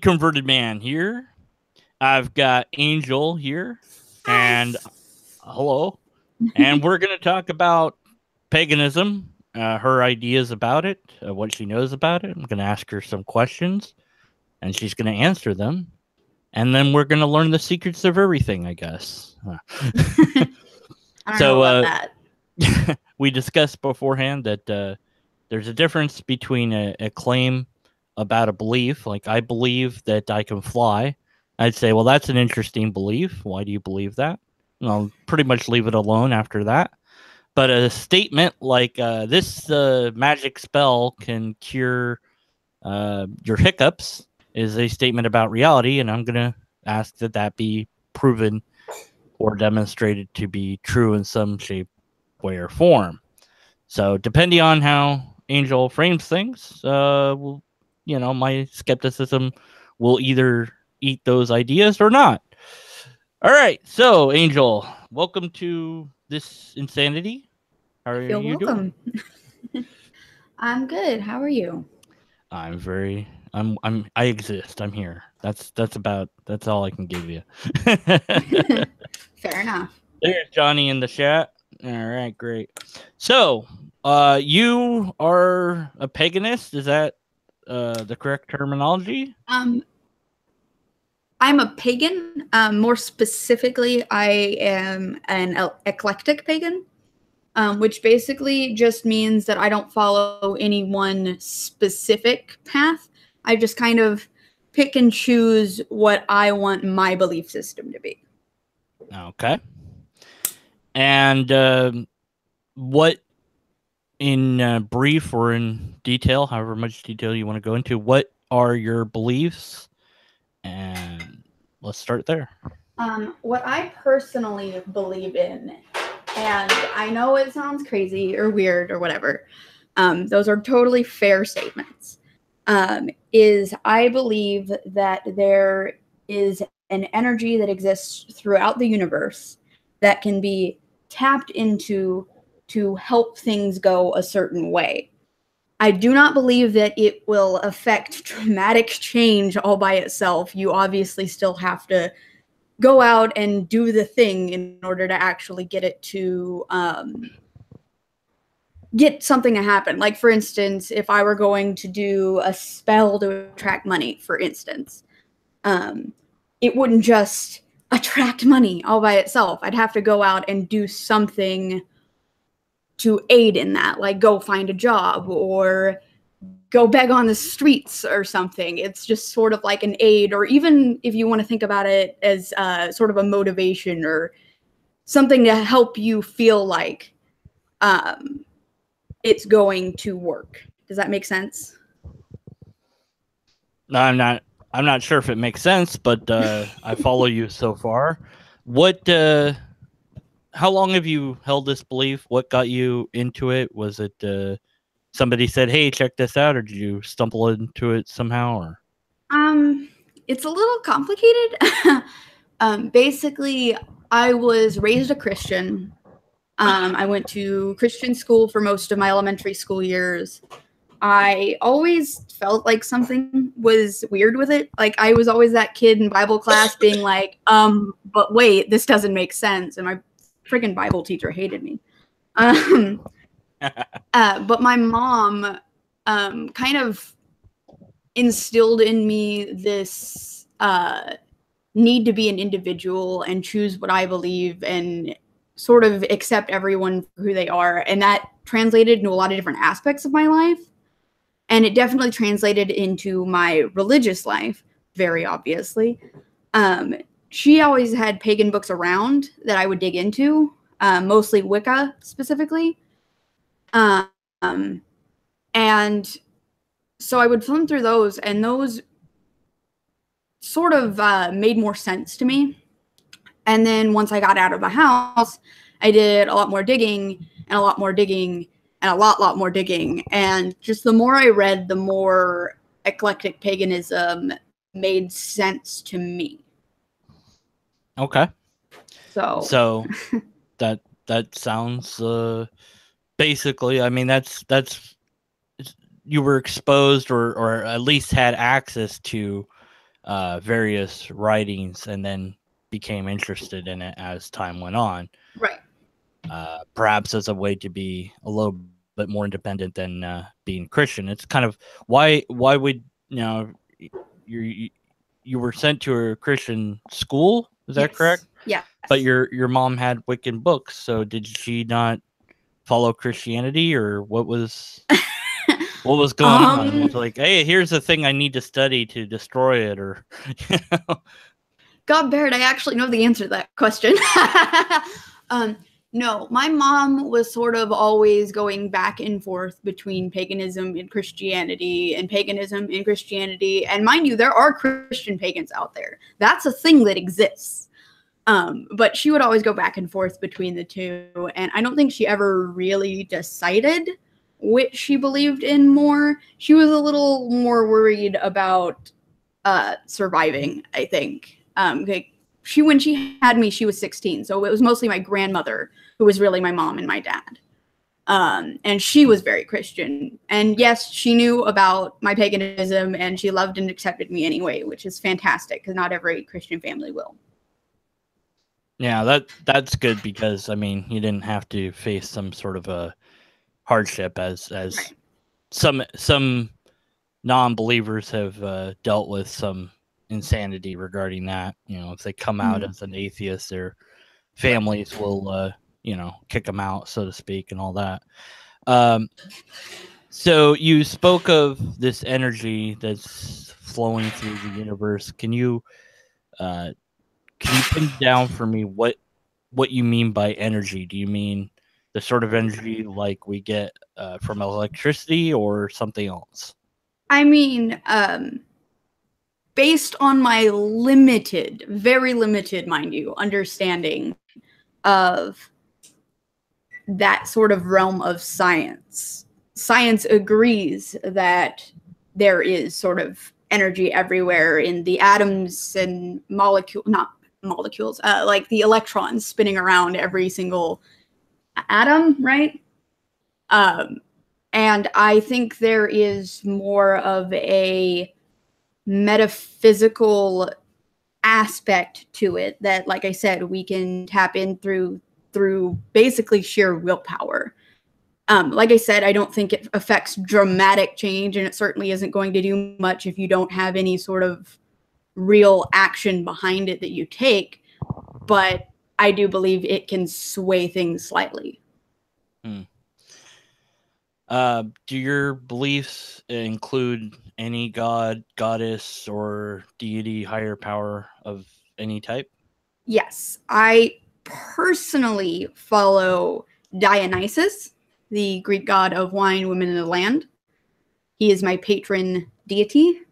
Converted man here. I've got Angel here, and hello. And we're going to talk about paganism, her ideas about it, what she knows about it. I'm going to ask her some questions, and she's going to answer them. And then we're going to learn the secrets of everything, I guess. I don't know about that. We discussed beforehand that there's a difference between a claim about a belief, like I believe that I can fly. I'd say, well, that's an interesting belief. Why do you believe that? And I'll pretty much leave it alone after that. But a statement like this magic spell can cure your hiccups is a statement about reality, and I'm going to ask that that be proven or demonstrated to be true in some shape, way, or form. So depending on how Angel frames things, my skepticism will either eat those ideas or not. All right, so Angel, welcome to this insanity. How are Feel you doing? welcome. I'm good. How are you? I exist. I'm here. That's all I can give you. Fair enough. There's Johnny in the chat. All right, great. So, you are a paganist. Is that the correct terminology? I'm a pagan. More specifically, I am an eclectic pagan, which basically just means that I don't follow any one specific path. I just kind of pick and choose what I want my belief system to be. Okay. And what, in brief or in detail, however much detail you want to go into, what are your beliefs? And let's start there. What I personally believe in, and I know it sounds crazy or weird or whatever, those are totally fair statements, is I believe that there is an energy that exists throughout the universe that can be tapped into to help things go a certain way. I do not believe that it will affect dramatic change all by itself. You obviously still have to go out and do the thing in order to actually get it to get something to happen. Like, for instance, if I were going to do a spell to attract money, for instance, it wouldn't just attract money all by itself. I'd have to go out and do something to aid in that, like go find a job or go beg on the streets or something. It's just sort of like an aid, or even if you want to think about it as sort of a motivation or something to help you feel like it's going to work. Does that make sense? No, I'm not sure if it makes sense, but I follow you so far. What? How long have you held this belief? What got you into it? Was it somebody said, "Hey, check this out," or did you stumble into it somehow? Or it's a little complicated. Basically, I was raised a Christian. I went to Christian school for most of my elementary school years. I always felt like something was weird with it. Like, I was always that kid in Bible class being like, but wait, this doesn't make sense. And my freaking Bible teacher hated me. But my mom kind of instilled in me this need to be an individual and choose what I believe and sort of accept everyone for who they are. And that translated into a lot of different aspects of my life. And it definitely translated into my religious life, very obviously. She always had pagan books around that I would dig into, mostly Wicca specifically. And so I would flip through those, and those sort of made more sense to me. And then once I got out of the house, I did a lot more digging and a lot more digging and a lot more digging. And just the more I read, the more eclectic paganism made sense to me. okay, So that sounds basically. I mean, that's you were exposed or at least had access to various writings and then became interested in it as time went on. Right. Perhaps as a way to be a little bit more independent than being Christian. It's kind of why would you you were sent to a Christian school? Is that correct? Yes. Yes. But your mom had Wiccan books, so did she not follow Christianity, or what was going on? Was um, it like, hey, here's the thing I need to study to destroy it, or you know? God, Barrett, I actually know the answer to that question. No, my mom was sort of always going back and forth between paganism and Christianity and paganism and Christianity. And mind you, there are Christian pagans out there. That's a thing that exists. But she would always go back and forth between the two. And I don't think she ever really decided which she believed in more. She was a little more worried about surviving, I think. When she had me, she was 16. So it was mostly my grandmother who was really my mom and my dad. And she was very Christian. And yes, she knew about my paganism and she loved and accepted me anyway, which is fantastic because not every Christian family will. Yeah, that's good because I mean you didn't have to face some sort of a hardship as Right. some non-believers have dealt with some insanity regarding that. You know, if they come out as an atheist, their families will kick them out, so to speak, and all that. So you spoke of this energy that's flowing through the universe. Can you pin down for me what you mean by energy? Do you mean the sort of energy like we get from electricity or something else? I mean, based on my limited, very limited, mind you, understanding of that sort of realm of science, science agrees that there is sort of energy everywhere in the atoms and not molecules, like the electrons spinning around every single atom, right? And I think there is more of a metaphysical aspect to it that, like I said, we can tap in through basically sheer willpower. Like I said, I don't think it affects dramatic change, and it certainly isn't going to do much if you don't have any sort of real action behind it that you take. But I do believe it can sway things slightly. Do your beliefs include any god, goddess, or deity, higher power of any type? Yes, I personally follow Dionysus, the Greek god of wine, women, and the land. He is my patron deity.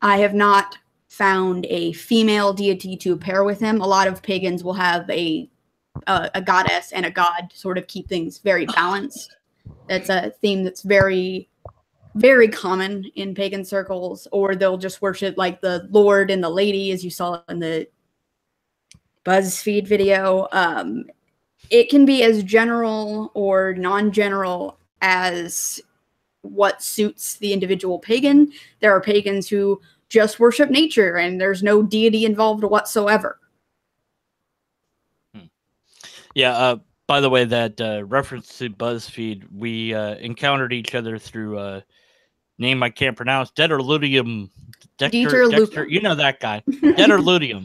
I have not found a female deity to pair with him. A lot of pagans will have a goddess and a god to sort of keep things very balanced. That's a theme that's very, very common in pagan circles. Or they'll just worship like the Lord and the Lady, as you saw in the BuzzFeed video. It can be as general or non-general as what suits the individual pagan. There are pagans who just worship nature and there's no deity involved whatsoever. Yeah. By the way, that reference to BuzzFeed, we encountered each other through a name I can't pronounce. Dexter, you know that guy. Dexter.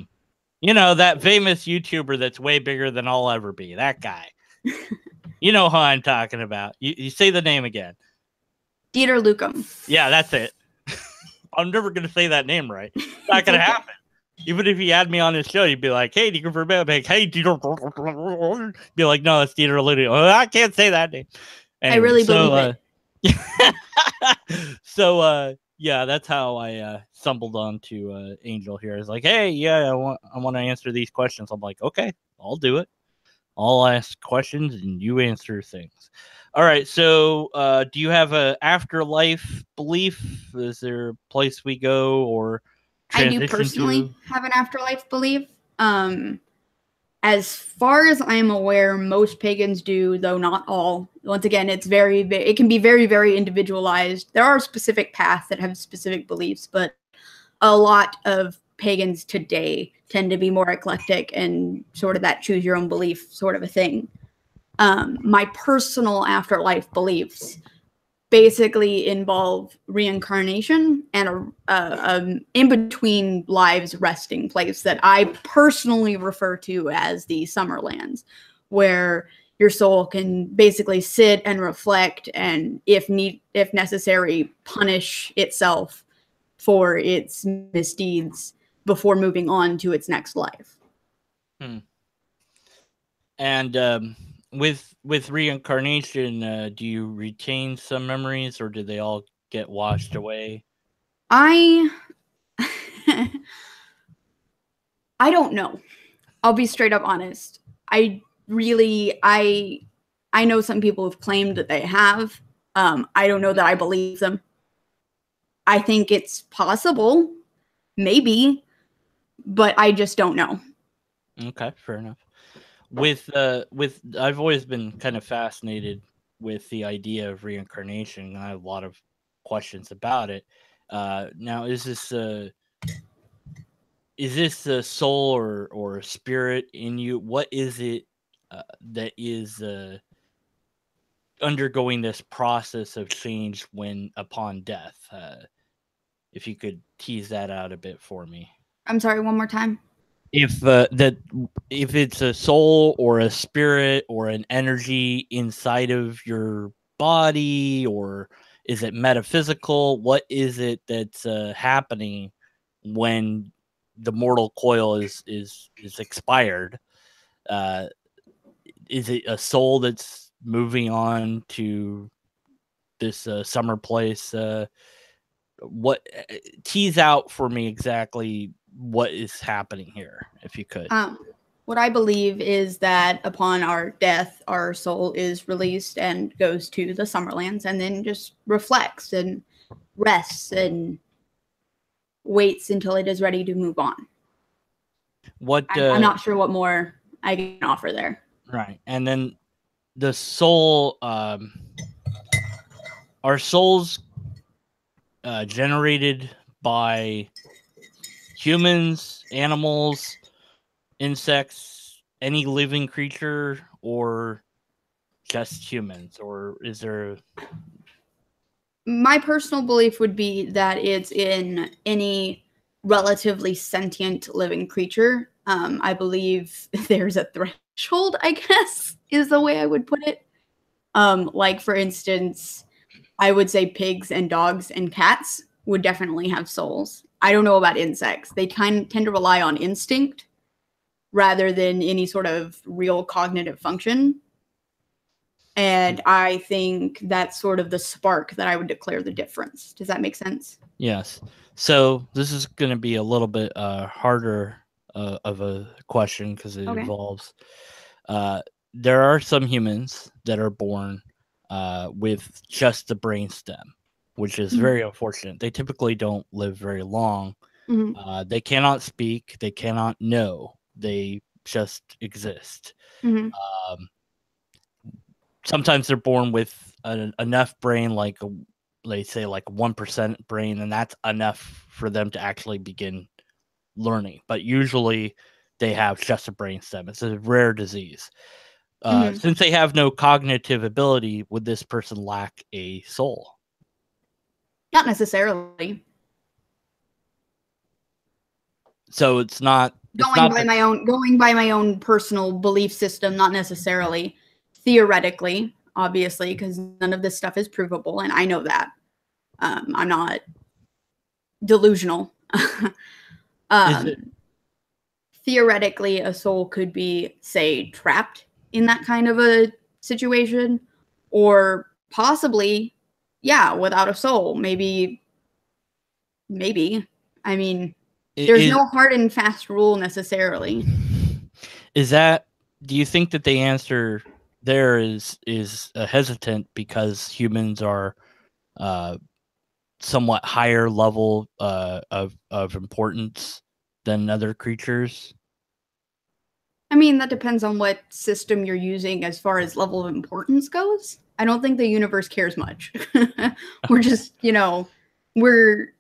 You know, that famous YouTuber that's way bigger than I'll ever be. That guy. You know who I'm talking about. You say the name again. Dieter Lucum. Yeah, that's it. I'm never going to say that name right. It's not going to happen. Even if he had me on his show, you'd be like, hey, do you confirm? Like, hey, Dieter. Be like, no, it's Dieter Lucum. Oh, I can't say that name. Anyway, I really believe it. So, yeah, that's how I stumbled onto Angel here. It's like, hey, yeah, I want to answer these questions. I'm like, okay, I'll do it. I'll ask questions and you answer things. All right. So, do you have a afterlife belief? Is there a place we go or I do transition personally to? have an afterlife belief. And as far as I'm aware, most pagans do, though not all. Once again, it can be very, very individualized. There are specific paths that have specific beliefs, but a lot of pagans today tend to be more eclectic and sort of that choose your own belief sort of a thing. My personal afterlife beliefs basically involve reincarnation and a in between lives resting place that I personally refer to as the Summerlands, where your soul can basically sit and reflect and, if necessary, punish itself for its misdeeds before moving on to its next life. Hmm. And with reincarnation, do you retain some memories, or do they all get washed away? I I don't know. I'll be straight up honest. I really I know some people have claimed that they have. I don't know that I believe them. I think it's possible, maybe, but I just don't know. Okay, fair enough. With I've always been kind of fascinated with the idea of reincarnation. And I have a lot of questions about it. Now, is this a soul or a spirit in you? What is it that is undergoing this process of change when upon death? If you could tease that out a bit for me. I'm sorry, one more time. If it's a soul or a spirit or an energy inside of your body, or is it metaphysical? What is it that's happening when the mortal coil is expired? Uh, is it a soul that's moving on to this summer place? What Tease out for me exactly what is happening here, if you could. What I believe is that upon our death, our soul is released and goes to the Summerlands and then just reflects and rests and waits until it is ready to move on. What I'm not sure what more I can offer there. Right, and then the soul, are souls generated by humans, animals, insects, any living creature, or just humans? Or is there My personal belief would be that it's in any relatively sentient living creature. I believe there's a threshold, I guess, is the way I would put it. Like, for instance, I would say pigs and dogs and cats would definitely have souls. I don't know about insects. They tend to rely on instinct rather than any sort of real cognitive function. And I think that's sort of the spark that I would declare the difference. Does that make sense? Yes. So this is going to be a little bit harder of a question because it Okay. involves. There are some humans that are born with just the brain stem, which is very unfortunate. They typically don't live very long. Mm-hmm. They cannot speak. They cannot know. They just exist. Mm-hmm. Um, Sometimes they're born with enough brain, like they say, like 1% brain, and that's enough for them to actually begin learning. But usually, they have just a brain stem. It's a rare disease. Mm-hmm. Since they have no cognitive ability, would this person lack a soul? Not necessarily. So it's not. It's Going not by that. my own personal belief system, not necessarily. Theoretically, obviously, because none of this stuff is provable, and I know that. I'm not delusional. Is it? Theoretically, a soul could be, say, trapped in that kind of a situation, or possibly, yeah, without a soul. Maybe. I mean, there's Is no hard and fast rule necessarily. is that? Do you think that the answer there is hesitant because humans are uh, somewhat higher level of importance than other creatures? I mean, that depends on what system you're using as far as level of importance goes. I don't think the universe cares much. We're just, we're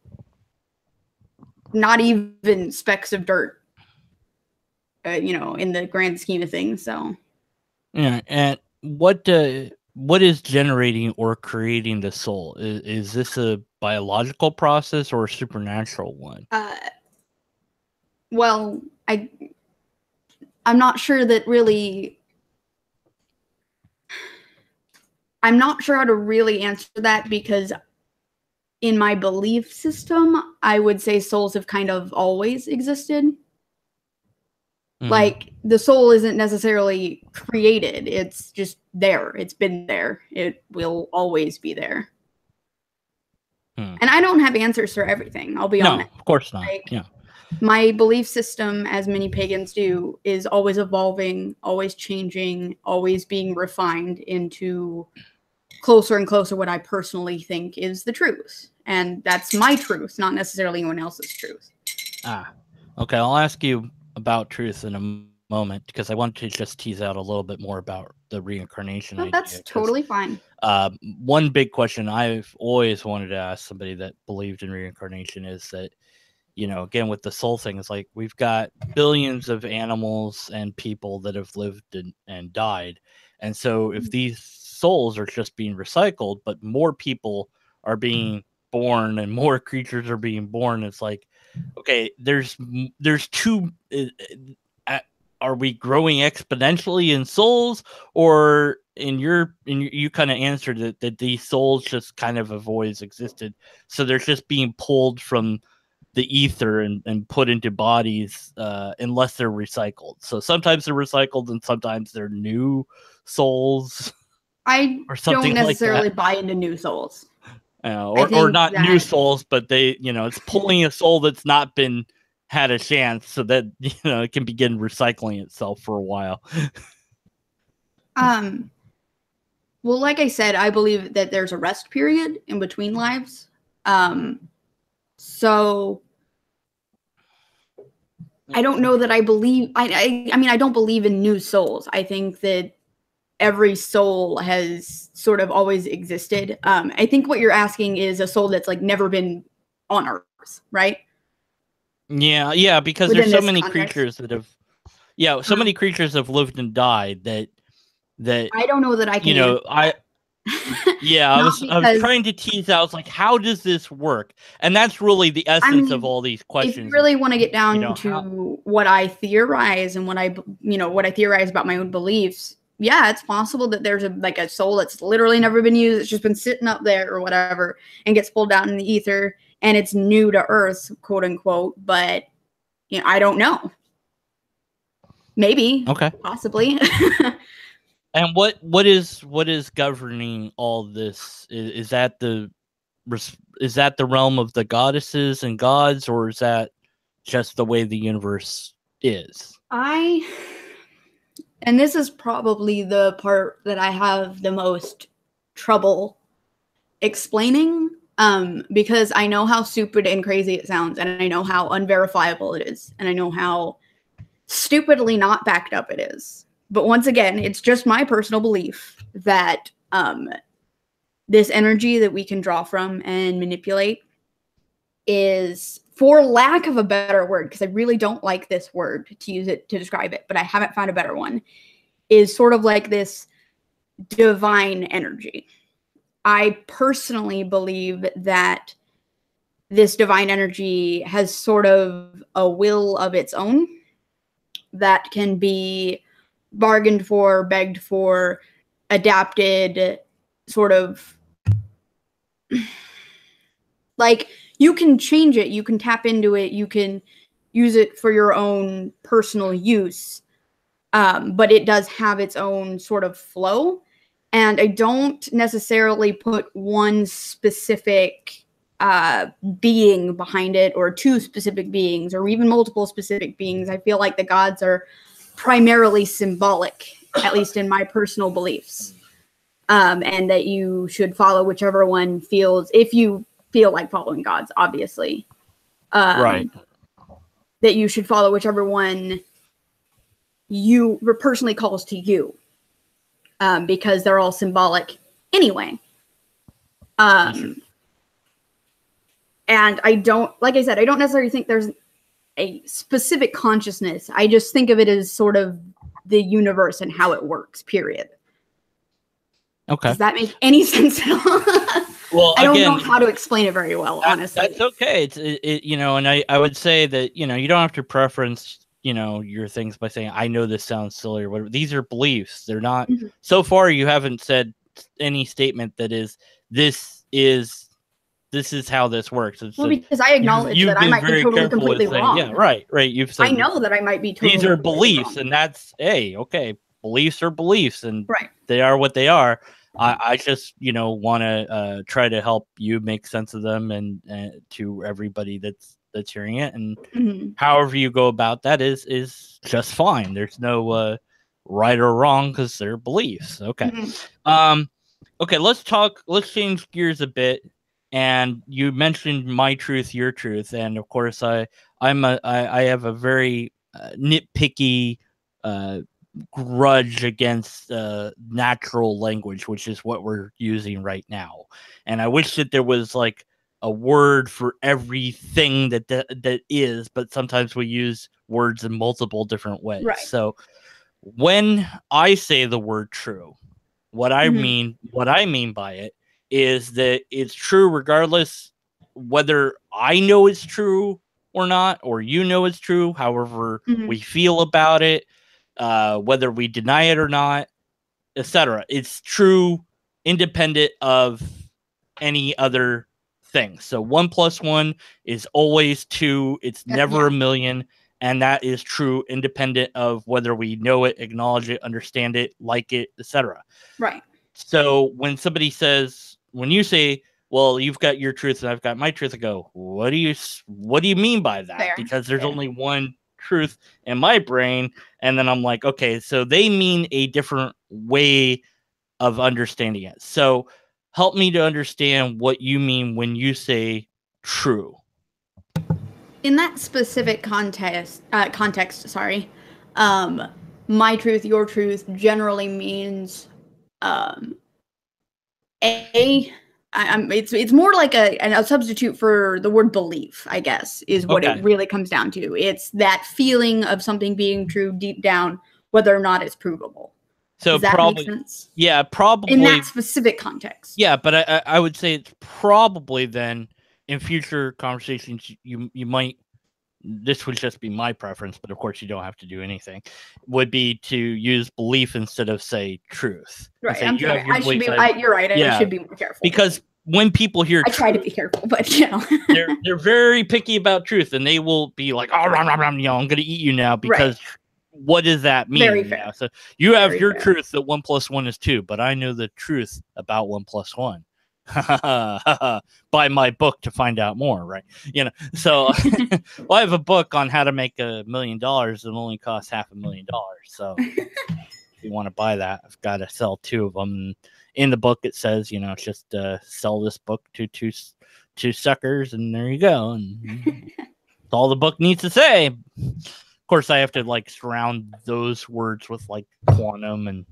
not even specks of dirt, in the grand scheme of things. So, yeah. And what is generating or creating the soul? Is this a biological process or a supernatural one? well, I'm not sure that really. I'm not sure how to really answer that because in my belief system, I would say souls have kind of always existed. Like the soul isn't necessarily created, it's just there. It's been there. It will always be there. And I don't have answers for everything, I'll be honest. No, of course not. Like, yeah. My belief system, as many pagans do, is always evolving, always changing, always being refined into closer and closer what I personally think is the truth. And that's my truth, not necessarily anyone else's truth. Okay. I'll ask you about truth in a moment because I want to just tease out a little bit more about the reincarnation idea. That's totally fine. One big question I've always wanted to ask somebody that believed in reincarnation is that, again, with the soul thing, it's like we've got billions of animals and people that have lived and died. And so if these souls are just being recycled, but more people are being born and more creatures are being born, it's like, okay, there's two. Are we growing exponentially in souls, or you kind of answered that these souls just kind of have always existed, so they're just being pulled from the ether and put into bodies unless they're recycled. So sometimes they're recycled and sometimes they're new souls. I or something don't necessarily like buy into new souls. or not new souls, but they, it's pulling a soul that's not been had a chance so that, it can begin recycling itself for a while. Well, like I said, I believe that there's a rest period in between lives. So I don't know that I believe, I mean, I don't believe in new souls. I think that every soul has sort of always existed. I think what you're asking is a soul that's like never been on Earth, right? Yeah, because Within there's so this many context. creatures that have, so many creatures have lived and died that I don't know that I can. I was trying to tease out, like, how does this work? And that's really the essence of all these questions. If you really want to get down to what I theorize and what I theorize about my own beliefs, yeah, it's possible that there's a soul that's literally never been used. It's just been sitting up there or whatever and gets pulled down in the ether and it's new to Earth, quote unquote. But I don't know. Maybe. Okay. Possibly. And what is governing all this? Is that the realm of the goddesses and gods, or is that just the way the universe is? And this is probably the part that I have the most trouble explaining, because I know how stupid and crazy it sounds, and I know how unverifiable it is, and I know how stupidly not backed up it is. But once again, it's just my personal belief that this energy that we can draw from and manipulate is, for lack of a better word, because I really don't like this word to use it to describe it, but I haven't found a better one, is sort of like this divine energy. I personally believe that this divine energy has sort of a will of its own that can be bargained for, begged for, adapted, sort of like you can change it, you can tap into it, you can use it for your own personal use, but it does have its own sort of flow. And I don't necessarily put one specific being behind it, or two specific beings, or even multiple specific beings. I feel like the gods are primarily symbolic, at least in my personal beliefs, and that you should follow whichever one feels, if you feel like following gods, obviously, right, that you should follow whichever one you personally calls to you, because they're all symbolic anyway. And I don't, like I said, I don't necessarily think there's a specific consciousness. I just think of it as sort of the universe and how it works, period. Okay. Does that make any sense at all? Well, I don't know how to explain it very well, honestly. That's okay. It's you know, and I would say that, you know, you don't have to preference, you know, your things by saying, I know this sounds silly or whatever. These are beliefs. They're not, so far you haven't said any statement that is, this is how this works. It's well, because I acknowledge that I might be totally completely wrong. Yeah, right. You've said, I know that I might be totally these are beliefs, wrong. and that's, hey, okay, beliefs are beliefs, and right. they are what they are. I just, you know, want to try to help you make sense of them, and to everybody that's hearing it, and however you go about that is just fine. There's no right or wrong, because they're beliefs. Okay. Okay, let's change gears a bit. And you mentioned my truth, your truth, and of course I have a very nitpicky grudge against natural language, which is what we're using right now. And I wish that there was like a word for everything that is, but sometimes we use words in multiple different ways. Right. So when I say the word true, what I mean by it is that it's true regardless whether I know it's true or not, or you know it's true, however we feel about it, whether we deny it or not, etc. It's true independent of any other thing. So 1 + 1 is always 2. It's never a million. And that is true independent of whether we know it, acknowledge it, understand it, like it, etc. Right. So when somebody says, when you say, well, you've got your truth and I've got my truth, I go, what do you mean by that? Fair. Because there's only one truth in my brain. And then I'm like, okay, so they mean a different way of understanding it. So help me to understand what you mean when you say true. In that specific context, my truth, your truth generally means it's more like a substitute for the word belief, I guess, is what it really comes down to. It's that feeling of something being true deep down, whether or not it's provable. So does that probably, make sense? Yeah, probably in that specific context. Yeah, but I would say it's probably then in future conversations you might, this would just be my preference, but of course you don't have to do anything, would be to use belief instead of say truth. Right. Say, I'm sorry. I should be. You're right. Yeah, I should be more careful. Because when people hear, I try to be careful, but you know, they're very picky about truth, and they will be like, oh, you know, I'm going to eat you now because. Right. What does that mean? Very fair. So you have your truth that 1 + 1 is 2, but I know the truth about 1 + 1. Buy my book to find out more, right? You know, so well, I have a book on how to make $1 million and only costs $500,000. So if you want to buy that, I've got to sell 2 of them. In the book, it says, you know, just sell this book to two suckers, and there you go. And that's all the book needs to say. Of course, I have to like surround those words with like quantum and,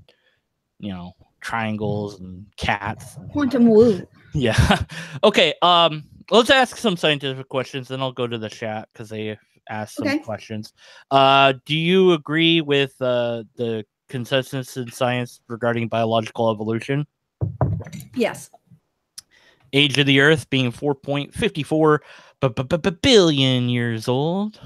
you know, triangles and cats. Quantum woo. Yeah. Okay. Let's ask some scientific questions, then I'll go to the chat because they asked some questions. Do you agree with the consensus in science regarding biological evolution? Yes. Age of the Earth being 4.54 billion years old.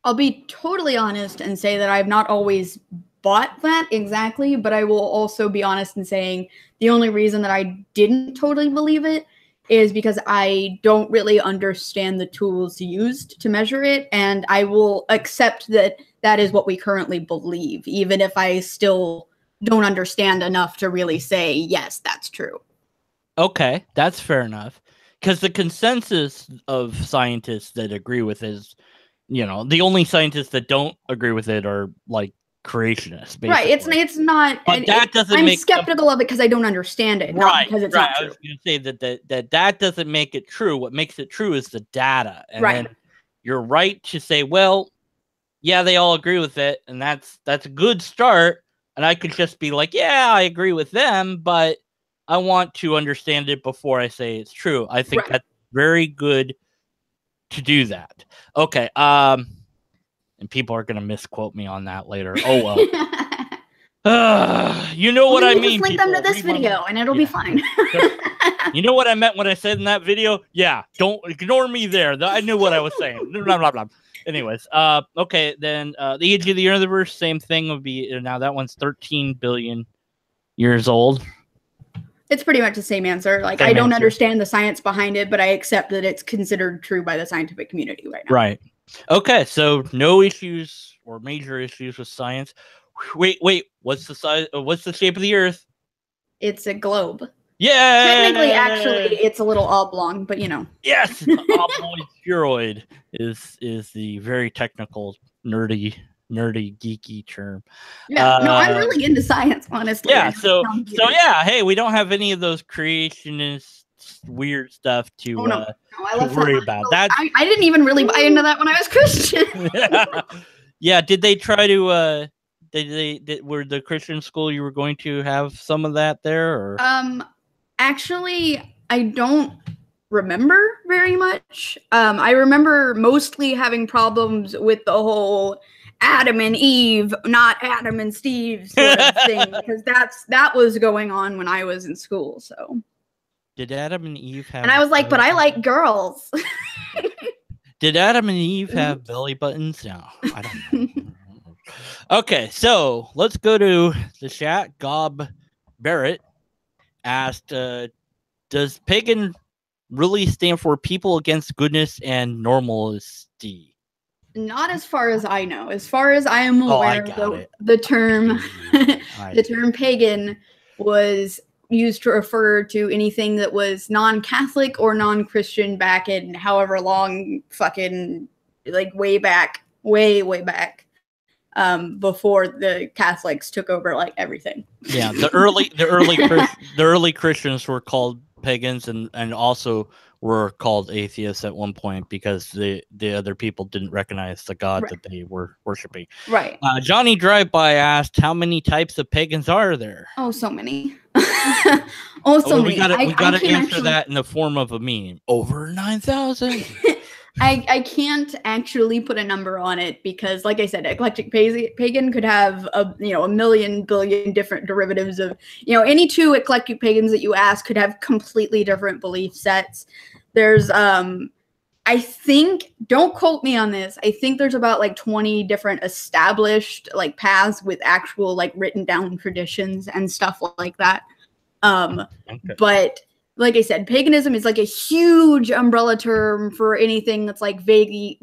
I'll be totally honest and say that I've not always bought that exactly, but I will also be honest in saying the only reason that I didn't totally believe it is because I don't really understand the tools used to measure it, and I will accept that that is what we currently believe, even if I still don't understand enough to really say, yes, that's true. Okay, that's fair enough. Because the consensus of scientists that agree with is, you know, the only scientists that don't agree with it are like creationists, basically. Right. It's not. But that doesn't I'm make skeptical of it because I don't understand it, not because it's not true. I was going to say that doesn't make it true. What makes it true is the data. And then you're right to say, well, yeah, they all agree with it, and that's a good start. And I could just be like, yeah, I agree with them, but I want to understand it before I say it's true. I think Right. that's very good to do that. Okay. And people are gonna misquote me on that later. Oh well. You know Well, what then I you just mean, link them to people. this Read my mind. video, and it'll be Yeah. fine. You know what I meant when I said in that video? Yeah, don't ignore me there. I knew what I was saying. Blah, blah, blah. Anyways, okay, then the age of the universe, same thing would be now that one's 13 billion years old. It's pretty much the same answer. Like, Same I don't answer. understand the science behind it, but I accept that it's considered true by the scientific community right now. Right. Okay, so no issues or major issues with science. Wait, what's the size? What's the shape of the Earth? It's a globe. Yeah. Technically, actually, it's a little oblong, but you know. Yes, ovoid spheroid is the very technical, nerdy, geeky term. Yeah, no, I'm really into science, honestly. Yeah, so weird. yeah, hey, we don't have any of those creationist weird stuff to I worry about. That I didn't even really buy into that when I was Christian. yeah, did they try to were the Christian school you were going to have some of that there or actually I don't remember very much. I remember mostly having problems with the whole Adam and Eve, not Adam and Steve sort of thing, because that was going on when I was in school. So did Adam and Eve have? And I was like, but I like girls. Did Adam and Eve have belly buttons? No, I don't know. Okay, so let's go to the chat. Gob Barrett asked, does pagan really stand for people against goodness and normalcy? Not as far as I know. As far as I am aware, the term the term pagan was used to refer to anything that was non-Catholic or non-Christian back in however long fucking like way back before the Catholics took over like everything. Yeah, the early Christians were called pagans and also were called atheists at one point because the other people didn't recognize the God that they were worshiping. Right. Johnny Drive-By asked, how many types of pagans are there? Oh, so many. Many. We gotta answer that in the form of a meme. Over 9,000. I can't actually put a number on it because, like I said, eclectic pagan could have a million billion different derivatives of any two eclectic pagans that you ask could have completely different belief sets. There's I think, don't quote me on this, I think there's about like 20 different established like paths with actual like written down traditions and stuff like that. But like I said, paganism is like a huge umbrella term for anything that's like vaguely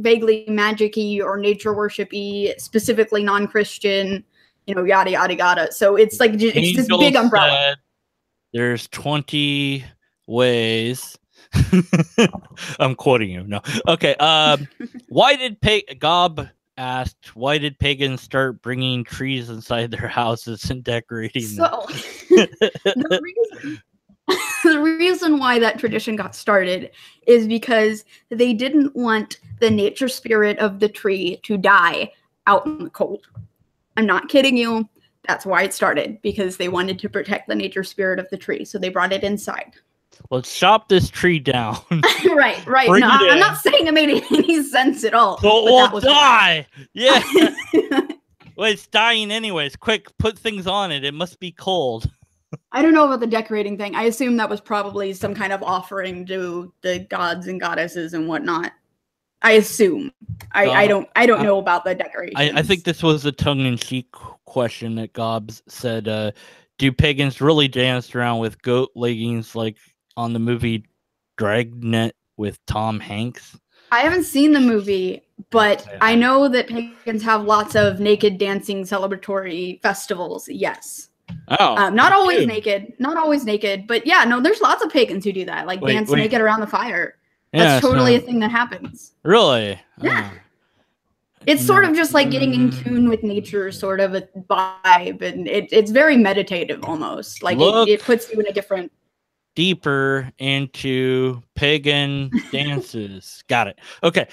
magic-y or nature worship-y, specifically non-Christian, yada yada yada. So it's like it's this big umbrella. There's 20 ways. I'm quoting you. No. Okay. Why did Gob asked, why did pagans start bringing trees inside their houses and decorating them? The reason why that tradition got started is because they didn't want the nature spirit of the tree to die out in the cold. I'm not kidding you. That's why it started, because they wanted to protect the nature spirit of the tree. So they brought it inside. Let's chop this tree down. Right. No, I'm not saying it made any sense at all. So it will die. Yeah. Well, it's dying anyways. Quick, put things on it. It must be cold. I don't know about the decorating thing. I assume that was probably some kind of offering to the gods and goddesses and whatnot. I assume. I don't know about the decorations. I think this was a tongue-in-cheek question that Gobbs said. Do pagans really dance around with goat leggings like on the movie Dragnet with Tom Hanks? I haven't seen the movie, but I know that pagans have lots of naked dancing celebratory festivals. Yes. Oh, not always naked, but yeah, no, there's lots of pagans who do that, like dance naked around the fire. That's totally a thing that happens. Really? Yeah. It's sort of just like getting in tune with nature, sort of a vibe, and it's very meditative almost. Like it puts you in a different deeper into pagan dances. Got it. Okay.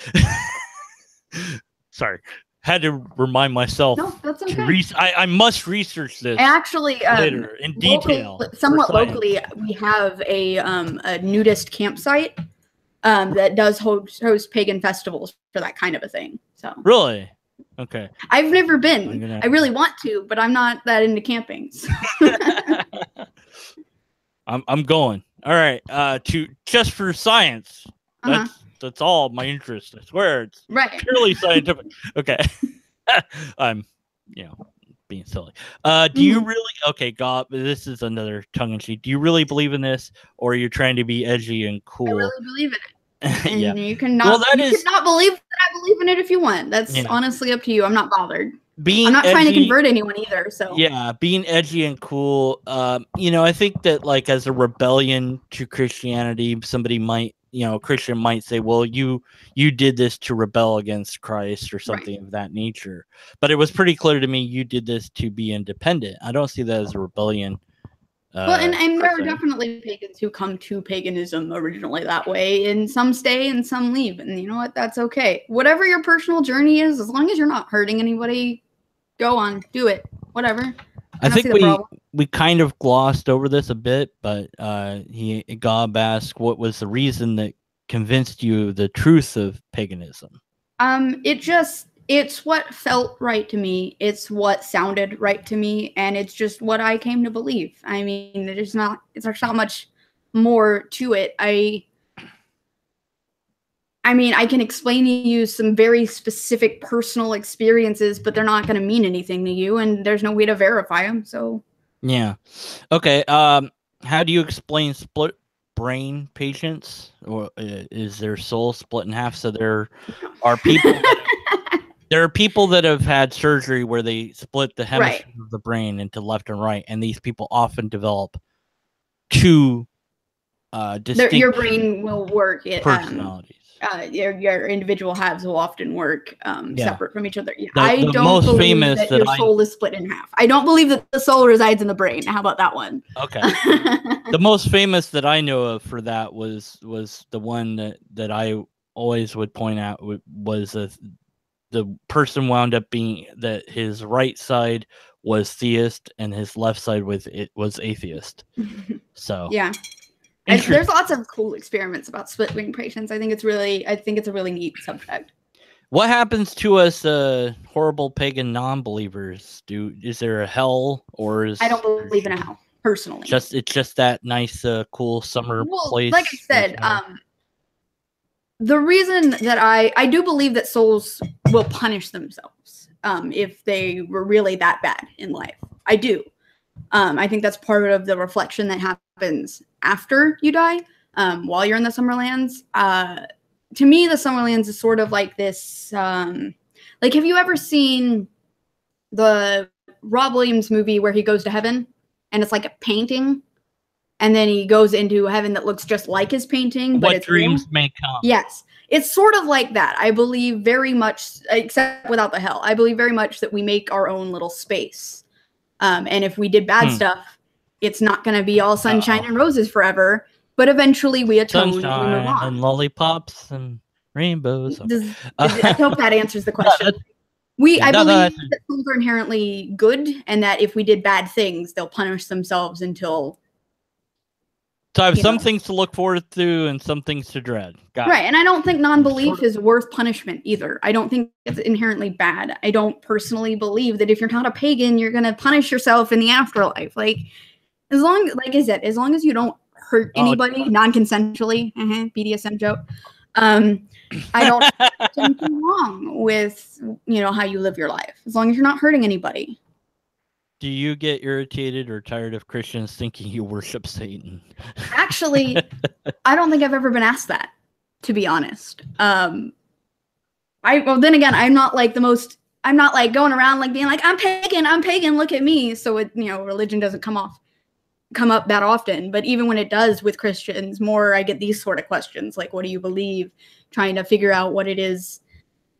Sorry. Had to remind myself. No, that's to okay. I must research this Actually, later in detail. Somewhat locally, we have a nudist campsite that does host pagan festivals for that kind of a thing. So Really, okay. I've never been. I really want to, but I'm not that into camping. So. I'm going. All right. To just for science. That's all my interest. I swear it's purely scientific. Okay. I'm, being silly. Do you really? Okay, God, this is another tongue in cheek. Do you really believe in this, or are you trying to be edgy and cool? I really believe in it. And yeah. You cannot. Cannot believe that I believe in it if you want. That's honestly up to you. I'm not bothered. I'm not trying to convert anyone either. So yeah, being edgy and cool. I think that like as a rebellion to Christianity, somebody might, a Christian might say, well, you did this to rebel against Christ or something of that nature. But it was pretty clear to me you did this to be independent. I don't see that as a rebellion. Well, and there are definitely pagans who come to paganism originally that way, and some stay and some leave, and you know what? That's okay. Whatever your personal journey is, as long as you're not hurting anybody, go on, do it. Whatever. I think we kind of glossed over this a bit, but Gob asked what was the reason that convinced you the truth of paganism. It's what felt right to me. It's what sounded right to me, and it's just what I came to believe. I mean, there's not much more to it. I mean, I can explain to you some very specific personal experiences, but they're not going to mean anything to you, and there's no way to verify them. So, yeah. Okay. How do you explain split brain patients, or is their soul split in half? So there are people. There are people that have had surgery where they split the hemisphere of the brain into left and right, and these people often develop two distinct your brain will work. Personalities. Your individual halves will often work separate from each other. I don't believe that your soul is split in half. I don't believe that the soul resides in the brain. How about that one? Okay. The most famous that I know of for that was the one that I always would point out was the person wound up being that his right side was theist and his left side was atheist. So yeah. There's lots of cool experiments about split brain patients. I think it's a really neat subject. What happens to us horrible pagan non-believers? Is there a hell, or I don't believe in a hell personally. It's just that nice cool summer place. Like I said, the reason that I do believe that souls will punish themselves if they were really that bad in life. I do. I think that's part of the reflection that happens after you die, while you're in the Summerlands. To me, the Summerlands is sort of like this. Like, have you ever seen the Rob Williams movie where he goes to heaven and it's like a painting? And then he goes into heaven that looks just like his painting, but it's dreams may come. Yes, it's sort of like that. I believe very much, except without the hell. I believe very much that we make our own little space. And if we did bad stuff, it's not going to be all sunshine and roses forever. But eventually, we atone and we move on. And lollipops and rainbows. I hope that answers the question. I believe that souls are inherently good, and that if we did bad things, they'll punish themselves until. So I have some things to look forward to and some things to dread. Right, and I don't think non-belief is worth punishment either. I don't think it's inherently bad. I don't personally believe that if you're not a pagan, you're going to punish yourself in the afterlife. Like as long as you don't hurt anybody non-consensually, BDSM joke, I don't think there's anything wrong with how you live your life, as long as you're not hurting anybody. Do you get irritated or tired of Christians thinking you worship Satan? Actually, I don't think I've ever been asked that, to be honest. Then again, I'm not like going around like being like, I'm pagan, look at me. So religion doesn't come up that often. But even when it does with Christians, I get these sort of questions, like, what do you believe? Trying to figure out what it is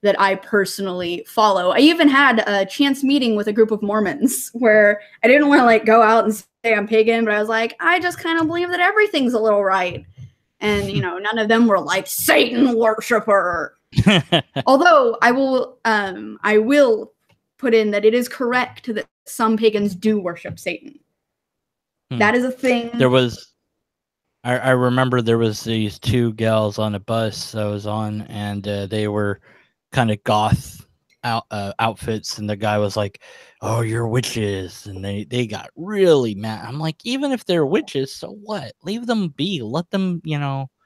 that I personally follow. I even had a chance meeting with a group of Mormons where I didn't want to go out and say I'm pagan, but I was like, I just kind of believe that everything's a little right. And, none of them were like Satan worshiper. Although I will put in that it is correct that some pagans do worship Satan. That is a thing. There was, I remember there was these two gals on a bus I was on, and they were kind of goth outfits, and the guy was like, "Oh, you're witches," and they got really mad. I'm like, even if they're witches, so what? Leave them be. Let them,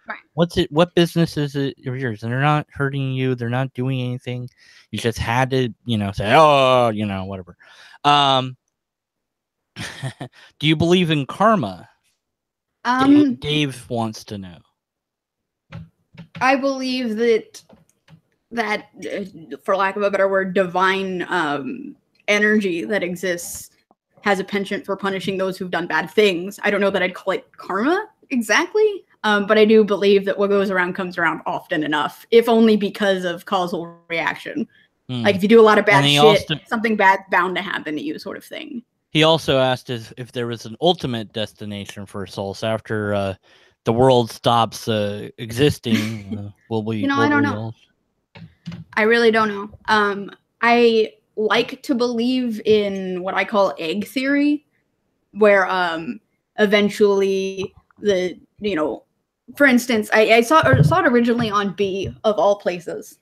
Right. What business is it of yours? And they're not hurting you. They're not doing anything. You just had to, say, oh, whatever. Do you believe in karma? Dave wants to know. I believe that for lack of a better word, divine energy that exists has a penchant for punishing those who've done bad things. I don't know that I'd call it karma exactly, but I do believe that what goes around comes around often enough, if only because of causal reaction. Like if you do a lot of bad shit, something bad's bound to happen to you, sort of thing. He also asked if there was an ultimate destination for souls after the world stops existing. Will we? I don't know. I really don't know. I like to believe in what I call egg theory, where eventually for instance, I saw it originally on B of all places,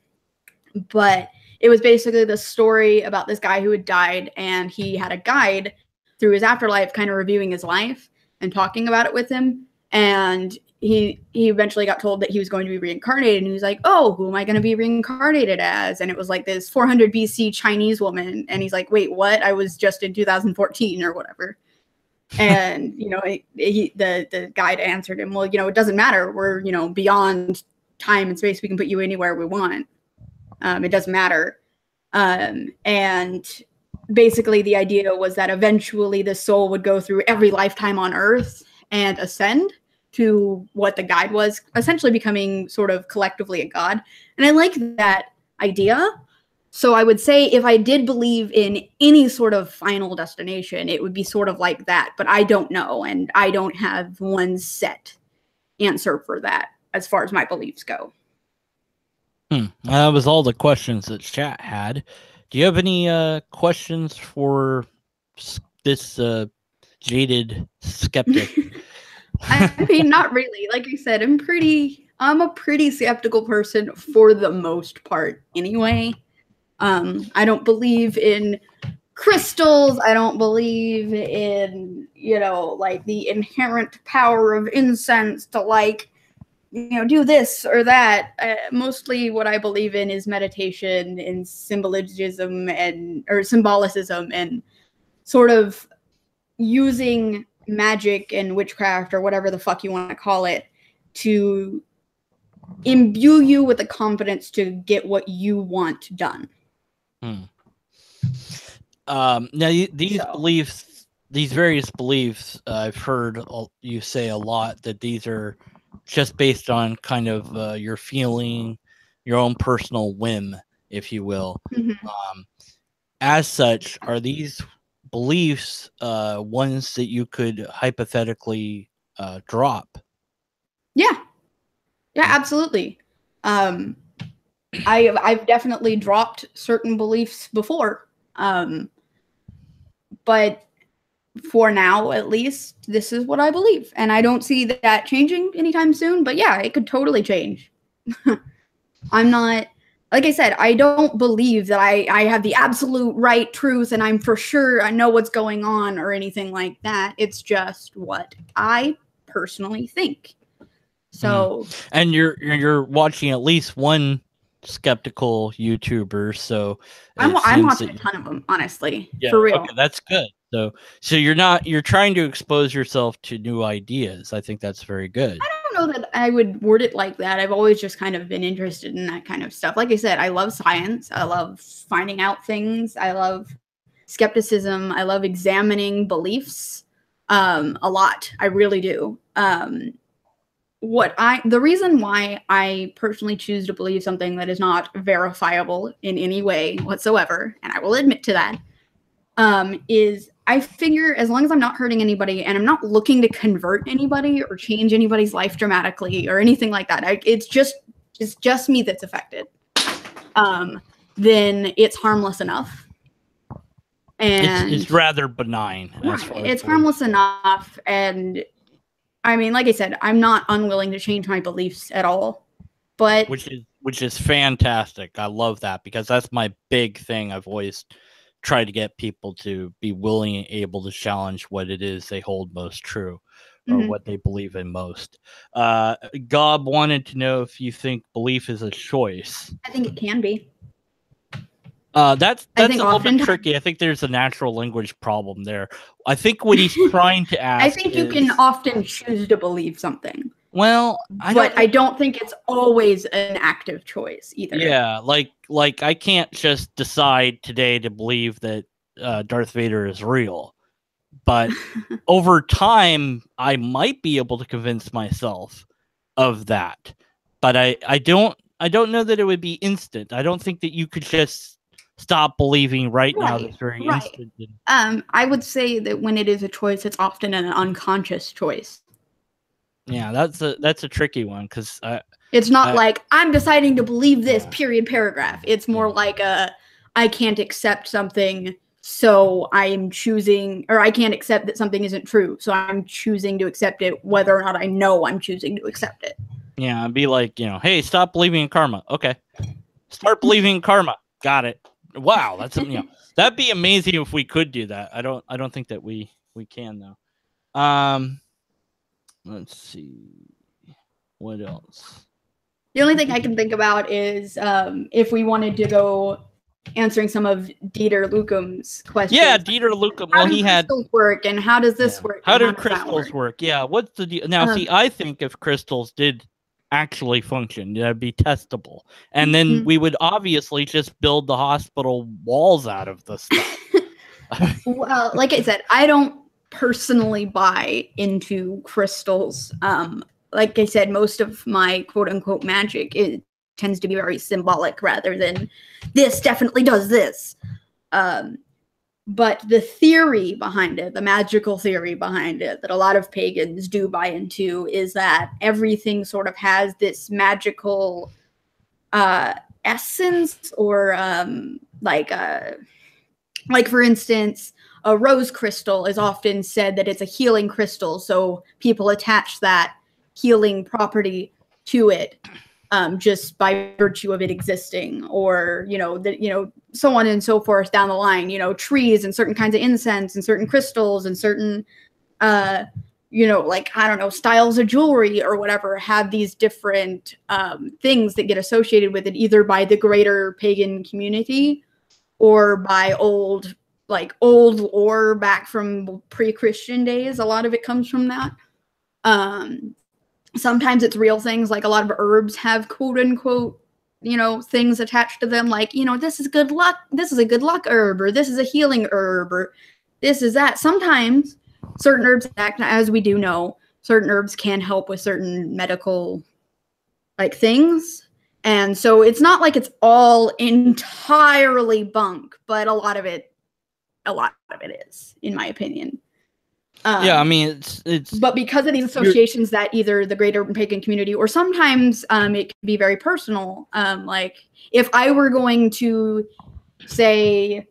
but it was basically the story about this guy who had died, and he had a guide through his afterlife kind of reviewing his life and talking about it with him. And he eventually got told that he was going to be reincarnated, and he was like, oh, who am I going to be reincarnated as? And it was like this 400 BC Chinese woman. And he's like, wait, what? I was just in 2014 or whatever. And, the guide answered him, well, it doesn't matter. We're, beyond time and space. We can put you anywhere we want. It doesn't matter. And basically the idea was that eventually the soul would go through every lifetime on Earth and ascend to what the guide was, essentially becoming sort of collectively a god. And I like that idea. So I would say if I did believe in any sort of final destination, it would be sort of like that. But I don't know, and I don't have one set answer for that as far as my beliefs go. That was all the questions that chat had. Do you have any questions for this jaded skeptic? I mean, not really. Like I said, I'm a pretty skeptical person for the most part anyway. I don't believe in crystals. I don't believe in, like the inherent power of incense to do this or that. Mostly what I believe in is meditation and symbolicism and sort of using magic and witchcraft or whatever the fuck you want to call it to imbue you with the confidence to get what you want done. Now these various beliefs, I've heard you say a lot that these are just based on kind of your feeling, your own personal whim, if you will. As such, are these beliefs ones that you could hypothetically drop? Yeah, absolutely. I've definitely dropped certain beliefs before, but for now, at least, this is what I believe, and I don't see that changing anytime soon. But yeah, it could totally change. I'm not, like I said, I don't believe that I have the absolute right truth and I'm for sure I know what's going on or anything like that. It's just what I personally think. So, and you're watching at least one skeptical YouTuber, so I'm watching a ton of them, honestly. Yeah, for real. Okay, that's good. So you're trying to expose yourself to new ideas. I think that's very good. I don't know that I would word it like that. I've always just kind of been interested in that kind of stuff. Like I said, I love science. I love finding out things. I love skepticism. I love examining beliefs a lot. I really do. The reason why I personally choose to believe something that is not verifiable in any way whatsoever, and I will admit to that, is I figure as long as I'm not hurting anybody and I'm not looking to convert anybody or change anybody's life dramatically or anything like that, it's just me that's affected. then it's harmless enough. And it's rather benign. Right, it's harmless enough. And I mean, like I said, I'm not unwilling to change my beliefs at all. But which is fantastic. I love that, because that's my big thing. I've always tried to get people to be willing and able to challenge what it is they hold most true, or what they believe in most. Gob wanted to know if you think belief is a choice. I think it can be. That's a little bit tricky. I think there's a natural language problem there. I think what he's trying to ask I think you can often choose to believe something. Well, I don't think it's always an active choice either. Yeah, like I can't just decide today to believe that Darth Vader is real, but over time I might be able to convince myself of that. But I don't know that it would be instant. I don't think that you could just stop believing right now. That's very instant. I would say that when it is a choice, it's often an unconscious choice. Yeah, that's a tricky one, because it's not like I'm deciding to believe this period paragraph. It's more like I can't accept something, so I'm choosing, or I can't accept that something isn't true, so I'm choosing to accept it whether or not I know I'm choosing to accept it. Yeah, I'd be like, hey, stop believing in karma. Okay. Start believing in karma. Got it. Wow, that's that'd be amazing if we could do that. I don't think that we can though. Let's see. What else? The only thing I can think about is if we wanted to go answering some of Dieter Lucum's questions. Yeah, Dieter Lucum. Well, he had crystals work, and how does this work? How do crystals work? Yeah, what's the deal? Now, see, I think if crystals did actually function, that'd be testable, and then we would obviously just build the hospital walls out of the stuff. Well, like I said, I don't personally buy into crystals. Like I said, most of my quote unquote magic, it tends to be very symbolic rather than this definitely does this. But the theory behind it, the magical theory behind it that a lot of pagans do buy into, is that everything sort of has this magical essence, or like for instance, a rose crystal is often said that it's a healing crystal, so people attach that healing property to it just by virtue of it existing, or so on and so forth down the line. Trees and certain kinds of incense and certain crystals and certain like, I don't know, styles of jewelry or whatever have these different things that get associated with it, either by the greater pagan community or by old lore back from pre-Christian days. A lot of it comes from that. Sometimes it's real things, like a lot of herbs have quote unquote, things attached to them, like, this is good luck, this is a good luck herb, or this is a healing herb, or this is that. Sometimes certain herbs, as we do know, certain herbs can help with certain medical things. And so it's not like it's all entirely bunk, but a lot of it is, in my opinion. Yeah, I mean, it's. But because of these associations that either the greater pagan community, or sometimes it can be very personal. Like if I were going to, say,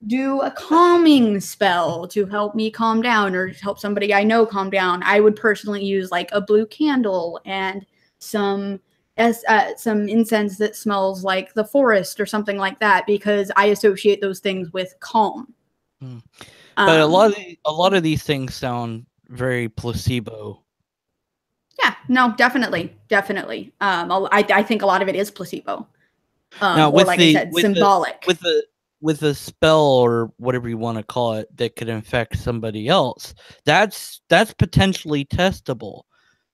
do a calming spell to help me calm down, or help somebody I know calm down, I would personally use like a blue candle and some incense that smells like the forest or something like that, because I associate those things with calm. But a lot of these things sound very placebo. Yeah, no, definitely. I think a lot of it is placebo. Now, or like I said, symbolic. With a spell or whatever you want to call it that could infect somebody else, that's potentially testable.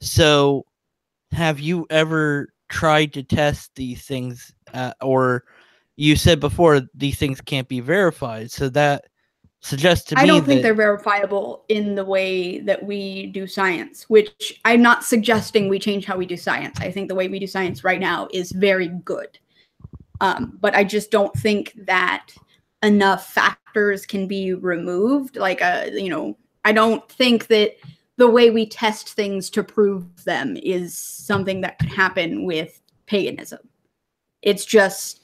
So, have you ever tried to test these things, or you said before these things can't be verified? So that suggests to me I don't think they're verifiable in the way that we do science, which I'm not suggesting we change how we do science. I think the way we do science right now is very good. But I just don't think that enough factors can be removed. I don't think that the way we test things to prove them is something that could happen with paganism. It's just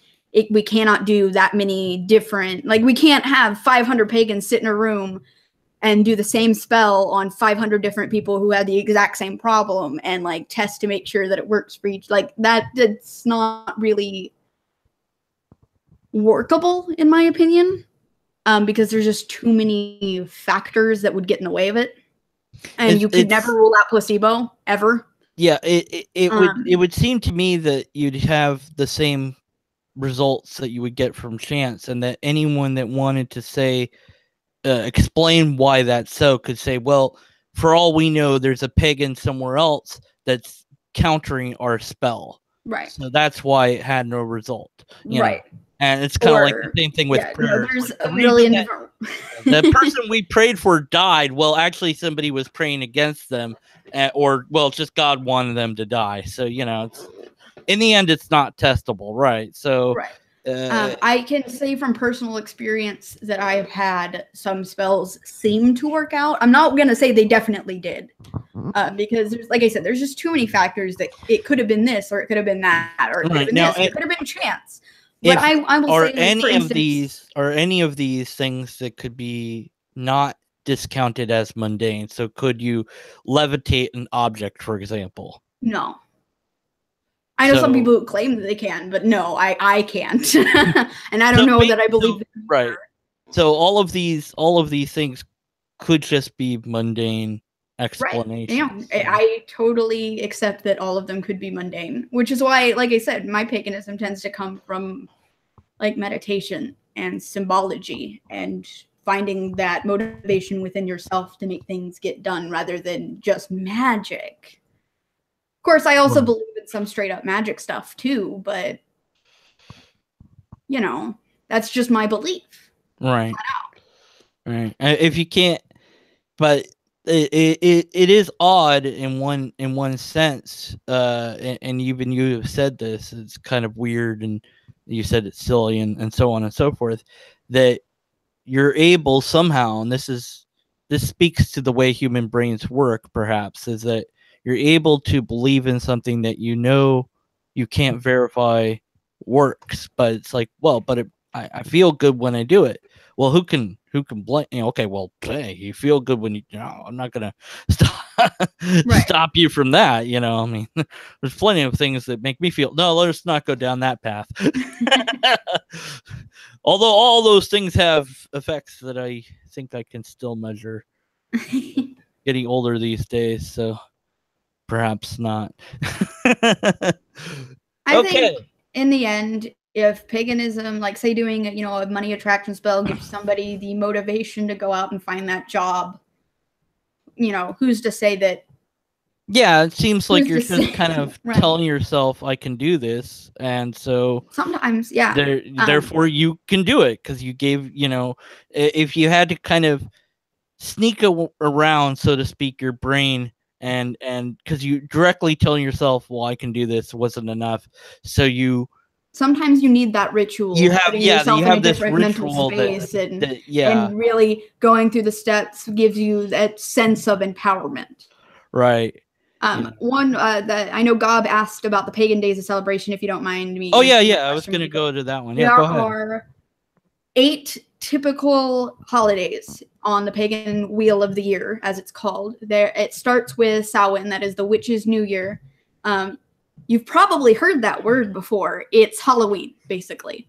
we cannot do that many different, like we can't have 500 pagans sit in a room and do the same spell on 500 different people who had the exact same problem and like test to make sure that it works for each. Like that's not really workable in my opinion, because there's just too many factors that would get in the way of it, and you could never rule out placebo ever. Yeah, it would seem to me that you'd have the same results that you would get from chance, and that anyone that wanted to say explain why that's so could say, well, for all we know, there's a pagan somewhere else that's countering our spell, right? So that's why it had no result, right? And it's kind of like the same thing with prayer. No, there's like a million different. The person we prayed for died. Well, actually, somebody was praying against them, or well, just God wanted them to die. So it's, in the end, it's not testable, right? So, right. I can say from personal experience that I've had some spells seem to work out. I'm not going to say they definitely did, because there's, like I said, there's just too many factors that it could have been this, or it could have been that, or it could have been this, or it could have been chance. But I will say, any of these things that could be not discounted as mundane. So could you levitate an object, for example? No. I know some people who claim that they can, but no, I can't. And I don't know that I believe that. Right. So all of these things could just be mundane explanations. Right. Yeah, I totally accept that all of them could be mundane, which is why, like I said, my paganism tends to come from like meditation and symbology and finding that motivation within yourself to make things get done rather than just magic. Of course, I also believe in some straight up magic stuff too, but that's just my belief. Right. Right. If you can't, but it is odd in one sense, and even you have said this, it's kind of weird, and you said it's silly, and so on and so forth, that you're able somehow, and this speaks to the way human brains work, perhaps, is that you're able to believe in something that you can't verify works, but it's like, well, but I feel good when I do it. Well, who can blame? Okay, well, hey, you feel good when I'm not gonna stop you from that. I mean, there's plenty of things that make me feel. No, let's not go down that path. Although all those things have effects that I think I can still measure. Getting older these days, so perhaps not. I think in the end, if paganism, like say doing a money attraction spell gives somebody the motivation to go out and find that job, who's to say that? Yeah, it seems like you're just kind of telling yourself, I can do this, and so sometimes, yeah. Therefore, you can do it because you gave, if you had to kind of sneak around, so to speak, your brain, and because you directly telling yourself, well, I can do this, wasn't enough, so sometimes you need that ritual. You have in a different mental space, and really going through the steps gives you that sense of empowerment. Right. One that I know Gob asked about the pagan days of celebration, if you don't mind me. Oh yeah, I was going to go to that one. Yeah, go ahead. There are 8 typical holidays on the pagan wheel of the year, as it's called. It starts with Samhain, that is the witch's new year. You've probably heard that word before. It's Halloween, basically.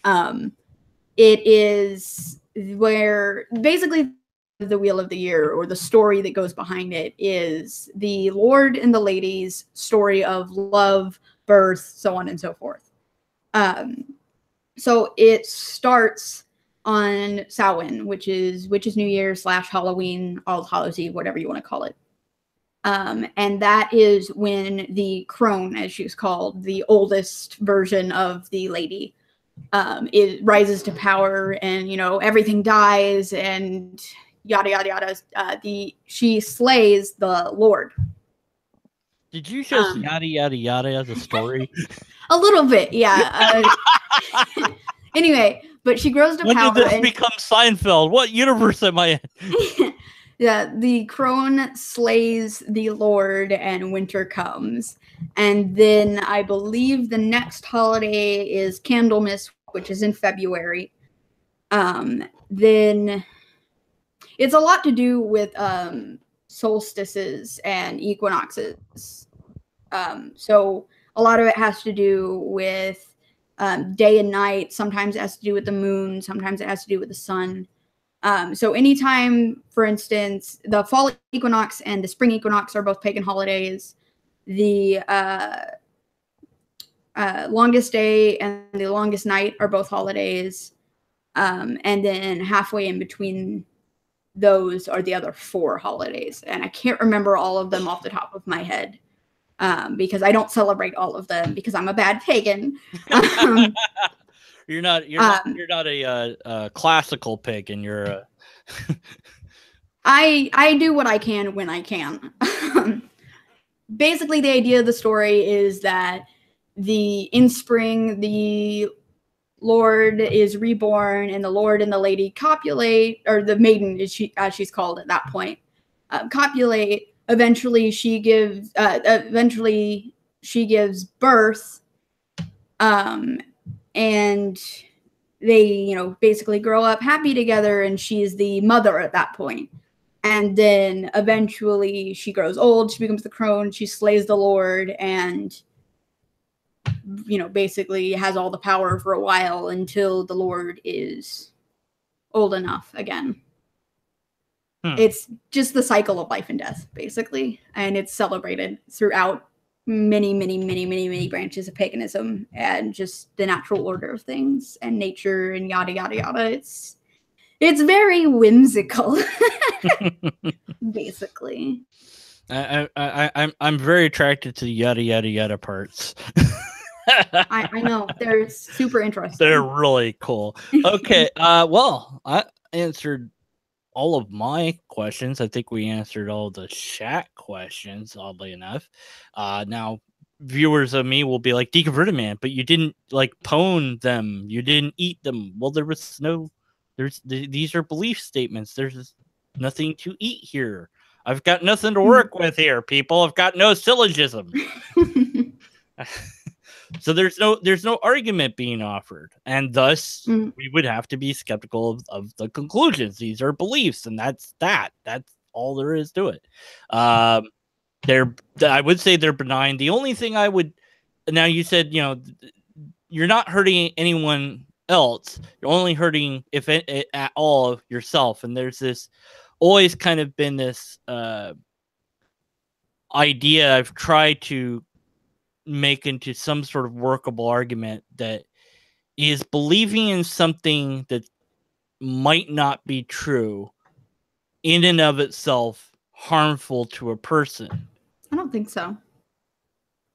It is where basically the wheel of the year, or the story that goes behind it, is the Lord and the Lady's story of love, birth, so on and so forth. So it starts on Samhain, which is Witch's New Year / Halloween, All Hallows Eve, whatever you want to call it. And that is when the crone, as she's called, the oldest version of the lady, it rises to power, and everything dies, and yada yada yada. She slays the Lord. Did you just yada yada yada as a story? A little bit, yeah. Anyway, but she grows to power. When did this become Seinfeld? What universe am I in? Yeah, the crone slays the Lord, and winter comes. And then I believe the next holiday is Candlemas, which is in February. Then it's a lot to do with solstices and equinoxes. So a lot of it has to do with day and night. Sometimes it has to do with the moon. Sometimes it has to do with the sun. So anytime, for instance, the fall equinox and the spring equinox are both pagan holidays. The longest day and the longest night are both holidays. And then halfway in between those are the other 4 holidays. And I can't remember all of them off the top of my head. Because I don't celebrate all of them because I'm a bad pagan. You're not a classical pagan. You're a I do what I can when I can. Basically, the idea of the story is that in spring, the Lord is reborn, and the Lord and the lady copulate, or the maiden, as she's called at that point, copulate. Eventually, she gives birth, and they, basically grow up happy together, and she's the mother at that point. And then eventually she grows old, she becomes the crone, she slays the Lord, and, basically has all the power for a while until the Lord is old enough again. It's just the cycle of life and death, basically. And it's celebrated throughout many, many, many, many, many branches of paganism and just the natural order of things and nature and yada, yada, yada. It's very whimsical, basically. I'm very attracted to the yada yada yada parts. I know, they're super interesting. They're really cool. Okay, well, I answered all of my questions. I think we answered all the chat questions, oddly enough. Now viewers of me will be like, Deconverted Man, but you didn't pwn them, you didn't eat them. Well, these are belief statements. There's nothing to eat here. I've got nothing to work with here, people. I've got no syllogism. So there's no argument being offered, and thus we would have to be skeptical of the conclusions. These are beliefs, and that's all there is to it. I would say they're benign. The only thing I would, now you said, you're not hurting anyone else. You're only hurting, if at all, yourself. And there's this always kind of been this idea I've tried to make into some sort of workable argument, that is believing in something that might not be true in and of itself harmful to a person. I don't think so.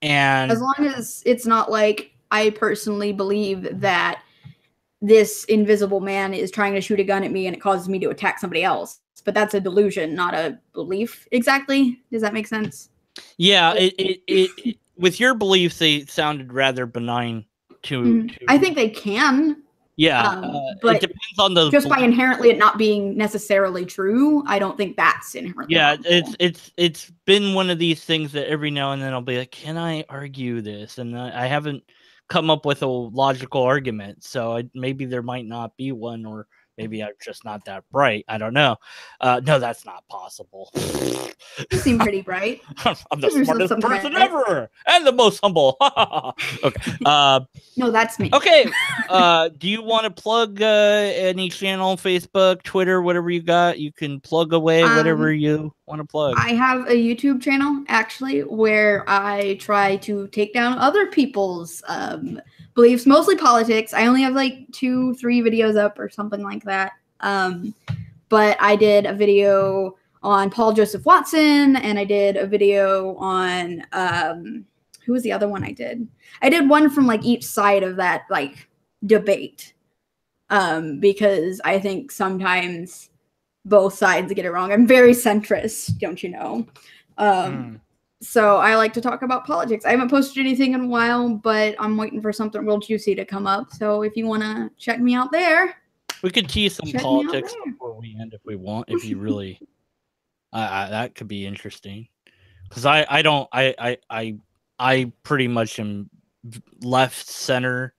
And as long as it's not like, I personally believe that this invisible man is trying to shoot a gun at me and it causes me to attack somebody else. But that's a delusion, not a belief. Exactly. Does that make sense? Yeah, it with your beliefs, they sounded rather benign to I think they can. Yeah, but it depends on the just by inherently it not being necessarily true. I don't think that's inherently harmful. It's been one of these things that every now and then I'll be like, can I argue this? And I haven't come up with a logical argument, so maybe there might not be one, or maybe I'm just not that bright. I don't know. No, that's not possible. You seem pretty bright. I'm the smartest person ever, and the most humble. Okay. No, that's me. Okay. Do you want to plug any channel, Facebook, Twitter, whatever you got? You can plug away whatever you want to plug. I have a YouTube channel, actually, where I try to take down other people's beliefs, mostly politics. I only have 2-3 videos up or something like that. But I did a video on Paul Joseph Watson, and I did a video on who was the other one I did? I did one from each side of that debate, because I think sometimes both sides get it wrong. I'm very centrist, don't you know? So I like to talk about politics. I haven't posted anything in a while, but I'm waiting for something real juicy to come up. So if you want to check me out there, we could tease some politics before we end if we want. If you really, that could be interesting. Because I I pretty much am left center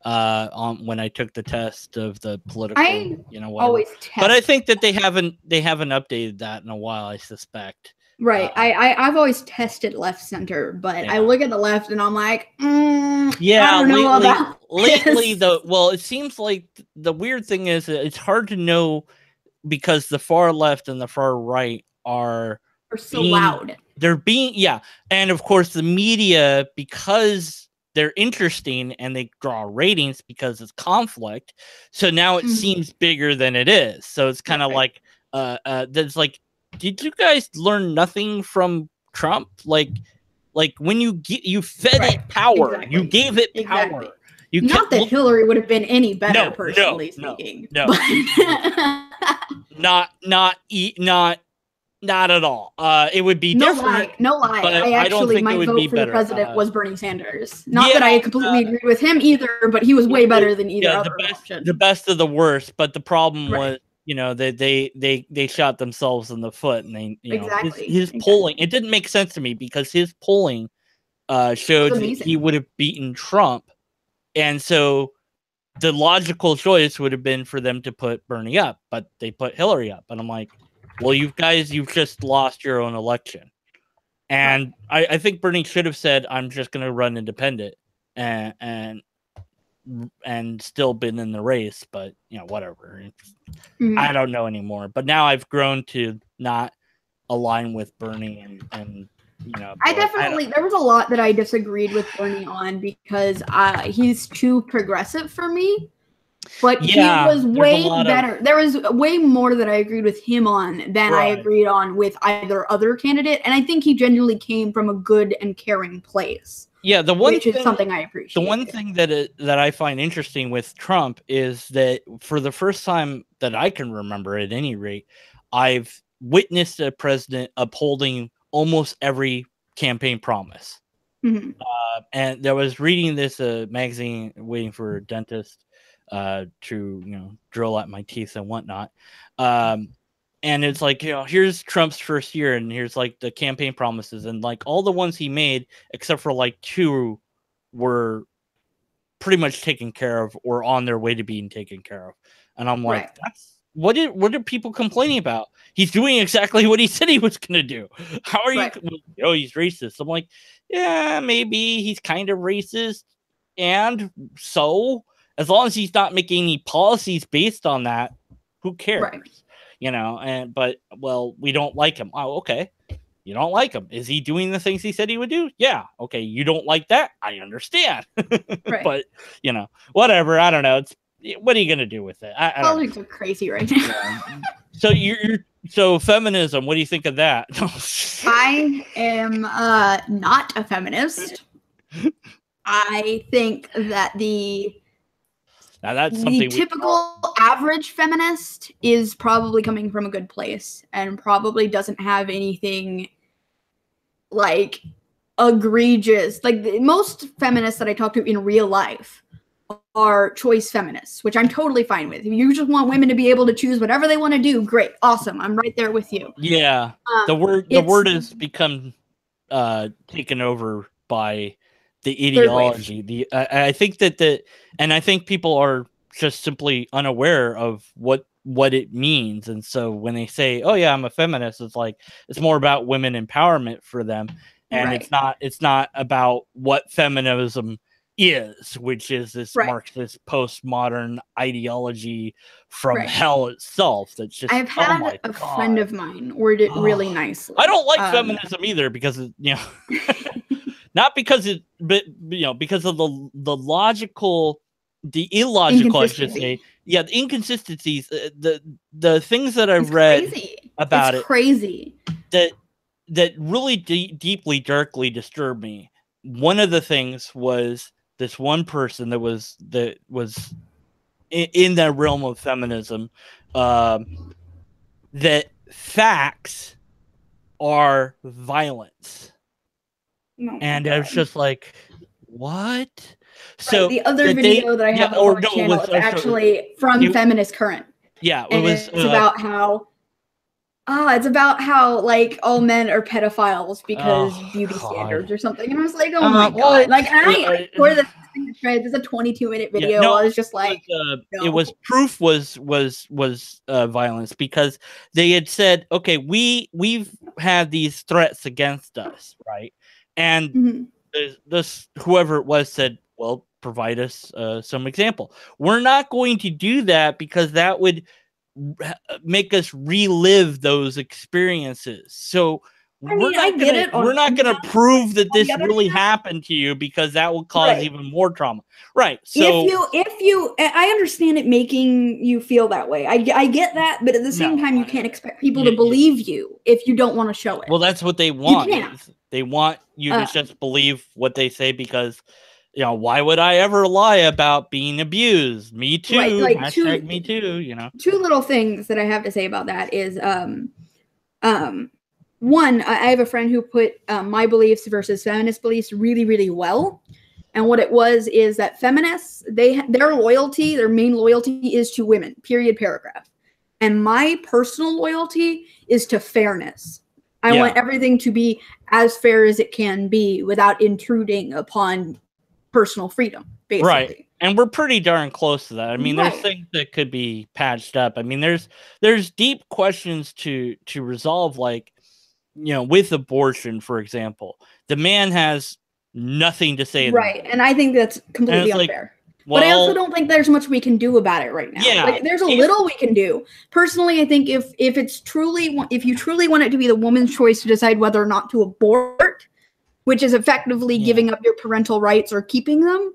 on when I took the test of the political, I whatever. always But I test. think that they haven't updated that in a while, I suspect. Right. I've always tested left center, but I Yeah. look at the left and I'm like, Yeah, I don't know about lately this. well, it seems like the weird thing is that it's hard to know because the far left and the far right are They're so being loud. and of course the media, because they're interesting and they draw ratings because it's conflict, so now it seems bigger than it is. So it's kind of like there's like, did you guys learn nothing from Trump? Like when you fed it power, you gave it power. Exactly. You Not that Hillary would have been any better, personally no, speaking. no. But not at all. It would be different. No lie. But I don't actually, think it my would vote be for the better. president was Bernie Sanders. Not that I completely agreed with him either, but he was way better than either other option. The best of the worst. But the problem was, they shot themselves in the foot, and they, his polling. It didn't make sense to me because his polling showed that he would have beaten Trump, and so the logical choice would have been for them to put Bernie up, but they put Hillary up, and I'm like, well, you've just lost your own election. And I think Bernie should have said, I'm just going to run independent and still been in the race, but whatever. I don't know anymore. But now I've grown to not align with Bernie and there was a lot that I disagreed with Bernie on because he's too progressive for me. But he was way better. There was way more that I agreed with him on than I agreed on with either other candidate. And I think he genuinely came from a good and caring place. Yeah, which is something I appreciate. The one thing that I find interesting with Trump is that for the first time that I can remember, at any rate, I've witnessed a president upholding almost every campaign promise. And I was reading this magazine, waiting for a dentist to drill at my teeth and whatnot, and it's like, here's Trump's first year, and here's like the campaign promises, and like all the ones he made except for like 2 were pretty much taken care of or on their way to being taken care of. And I'm like, that's what are people complaining about? He's doing exactly what he said he was gonna do. How are you? He's racist. I'm like, yeah, maybe he's kind of racist, and so as long as he's not making any policies based on that, who cares? But we don't like him. Oh, okay. You don't like him. Is he doing the things he said he would do? Yeah. Okay. You don't like that? I understand. But, whatever. I don't know. What are you going to do with it? Politics are crazy right now. So feminism, what do you think of that? I am not a feminist. I think that now that's something the typical average feminist is probably coming from a good place and probably doesn't have anything like egregious. Like most feminists that I talk to in real life are choice feminists, which I'm totally fine with. If you just want women to be able to choose whatever they want to do, great, awesome. I'm right there with you. Yeah, the word has become taken over by the ideology. I think and I think people are just simply unaware of what it means, and so when they say, "Oh yeah, I'm a feminist," it's like it's more about women empowerment for them, and it's not about what feminism is, which is this Marxist postmodern ideology from hell itself. That's just I've had a friend of mine word it really nicely. I don't like feminism either because not because it, but because of the illogical, I should say. Yeah, the inconsistencies, the things that I've read about it, crazy. That really deeply, darkly disturbed me. One of the things was this one person that was in that realm of feminism, that facts are violence. And I was just like, what? So the other video that I have on my channel is actually from Feminist Current. Yeah, it's about how it's about how like all men are pedophiles because beauty God. standards or something. And I was like, oh my God. Like, I tore this thing to shreds. It's a 22-minute video. Yeah, no, I was just like, it was proof was violence, because they had said, okay, we've had these threats against us, right? And this whoever it was said, well, provide us some example. We're not going to do that because that would make us relive those experiences. So we're not gonna prove that this really happened to you, because that will cause even more trauma. Right. So if you I understand it making you feel that way. I get that, but at the same time, you can't expect people to believe you if you don't want to show it. Well, that's what they want. They want you to just believe what they say, because why would I ever lie about being abused? Me too. Right, like hashtag me too, Two little things that I have to say about that is one, I have a friend who put my beliefs versus feminist beliefs really, really well. And what it was is that feminists, their loyalty, their main loyalty is to women, period, paragraph. And my personal loyalty is to fairness. I want everything to be as fair as it can be without intruding upon personal freedom, basically. Right. And we're pretty darn close to that. I mean, there's things that could be patched up. I mean, there's deep questions to resolve, like, with abortion, for example. The man has nothing to say. Right. And I think that's completely unfair. But I also don't think there's much we can do about it right now. Yeah, like, there's a little we can do. Personally, I think if you truly want it to be the woman's choice to decide whether or not to abort, which is effectively giving up your parental rights or keeping them,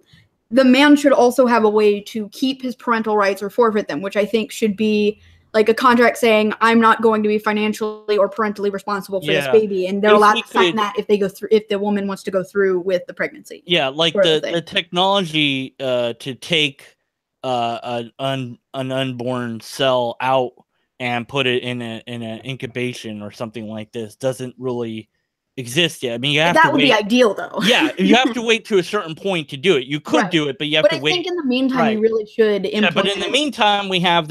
the man should also have a way to keep his parental rights or forfeit them, which I think should be like a contract saying, I'm not going to be financially or parentally responsible for this baby. And they're allowed to sign that if the woman wants to go through with the pregnancy. Yeah, like the technology to take an unborn cell out and put it in an incubation or something like this doesn't really exist yet. I mean, that would be ideal, though. Yeah, you have to wait to a certain point to do it. You could do it, but you have to wait. But I think in the meantime, you really should implement. Yeah, but in the meantime, we have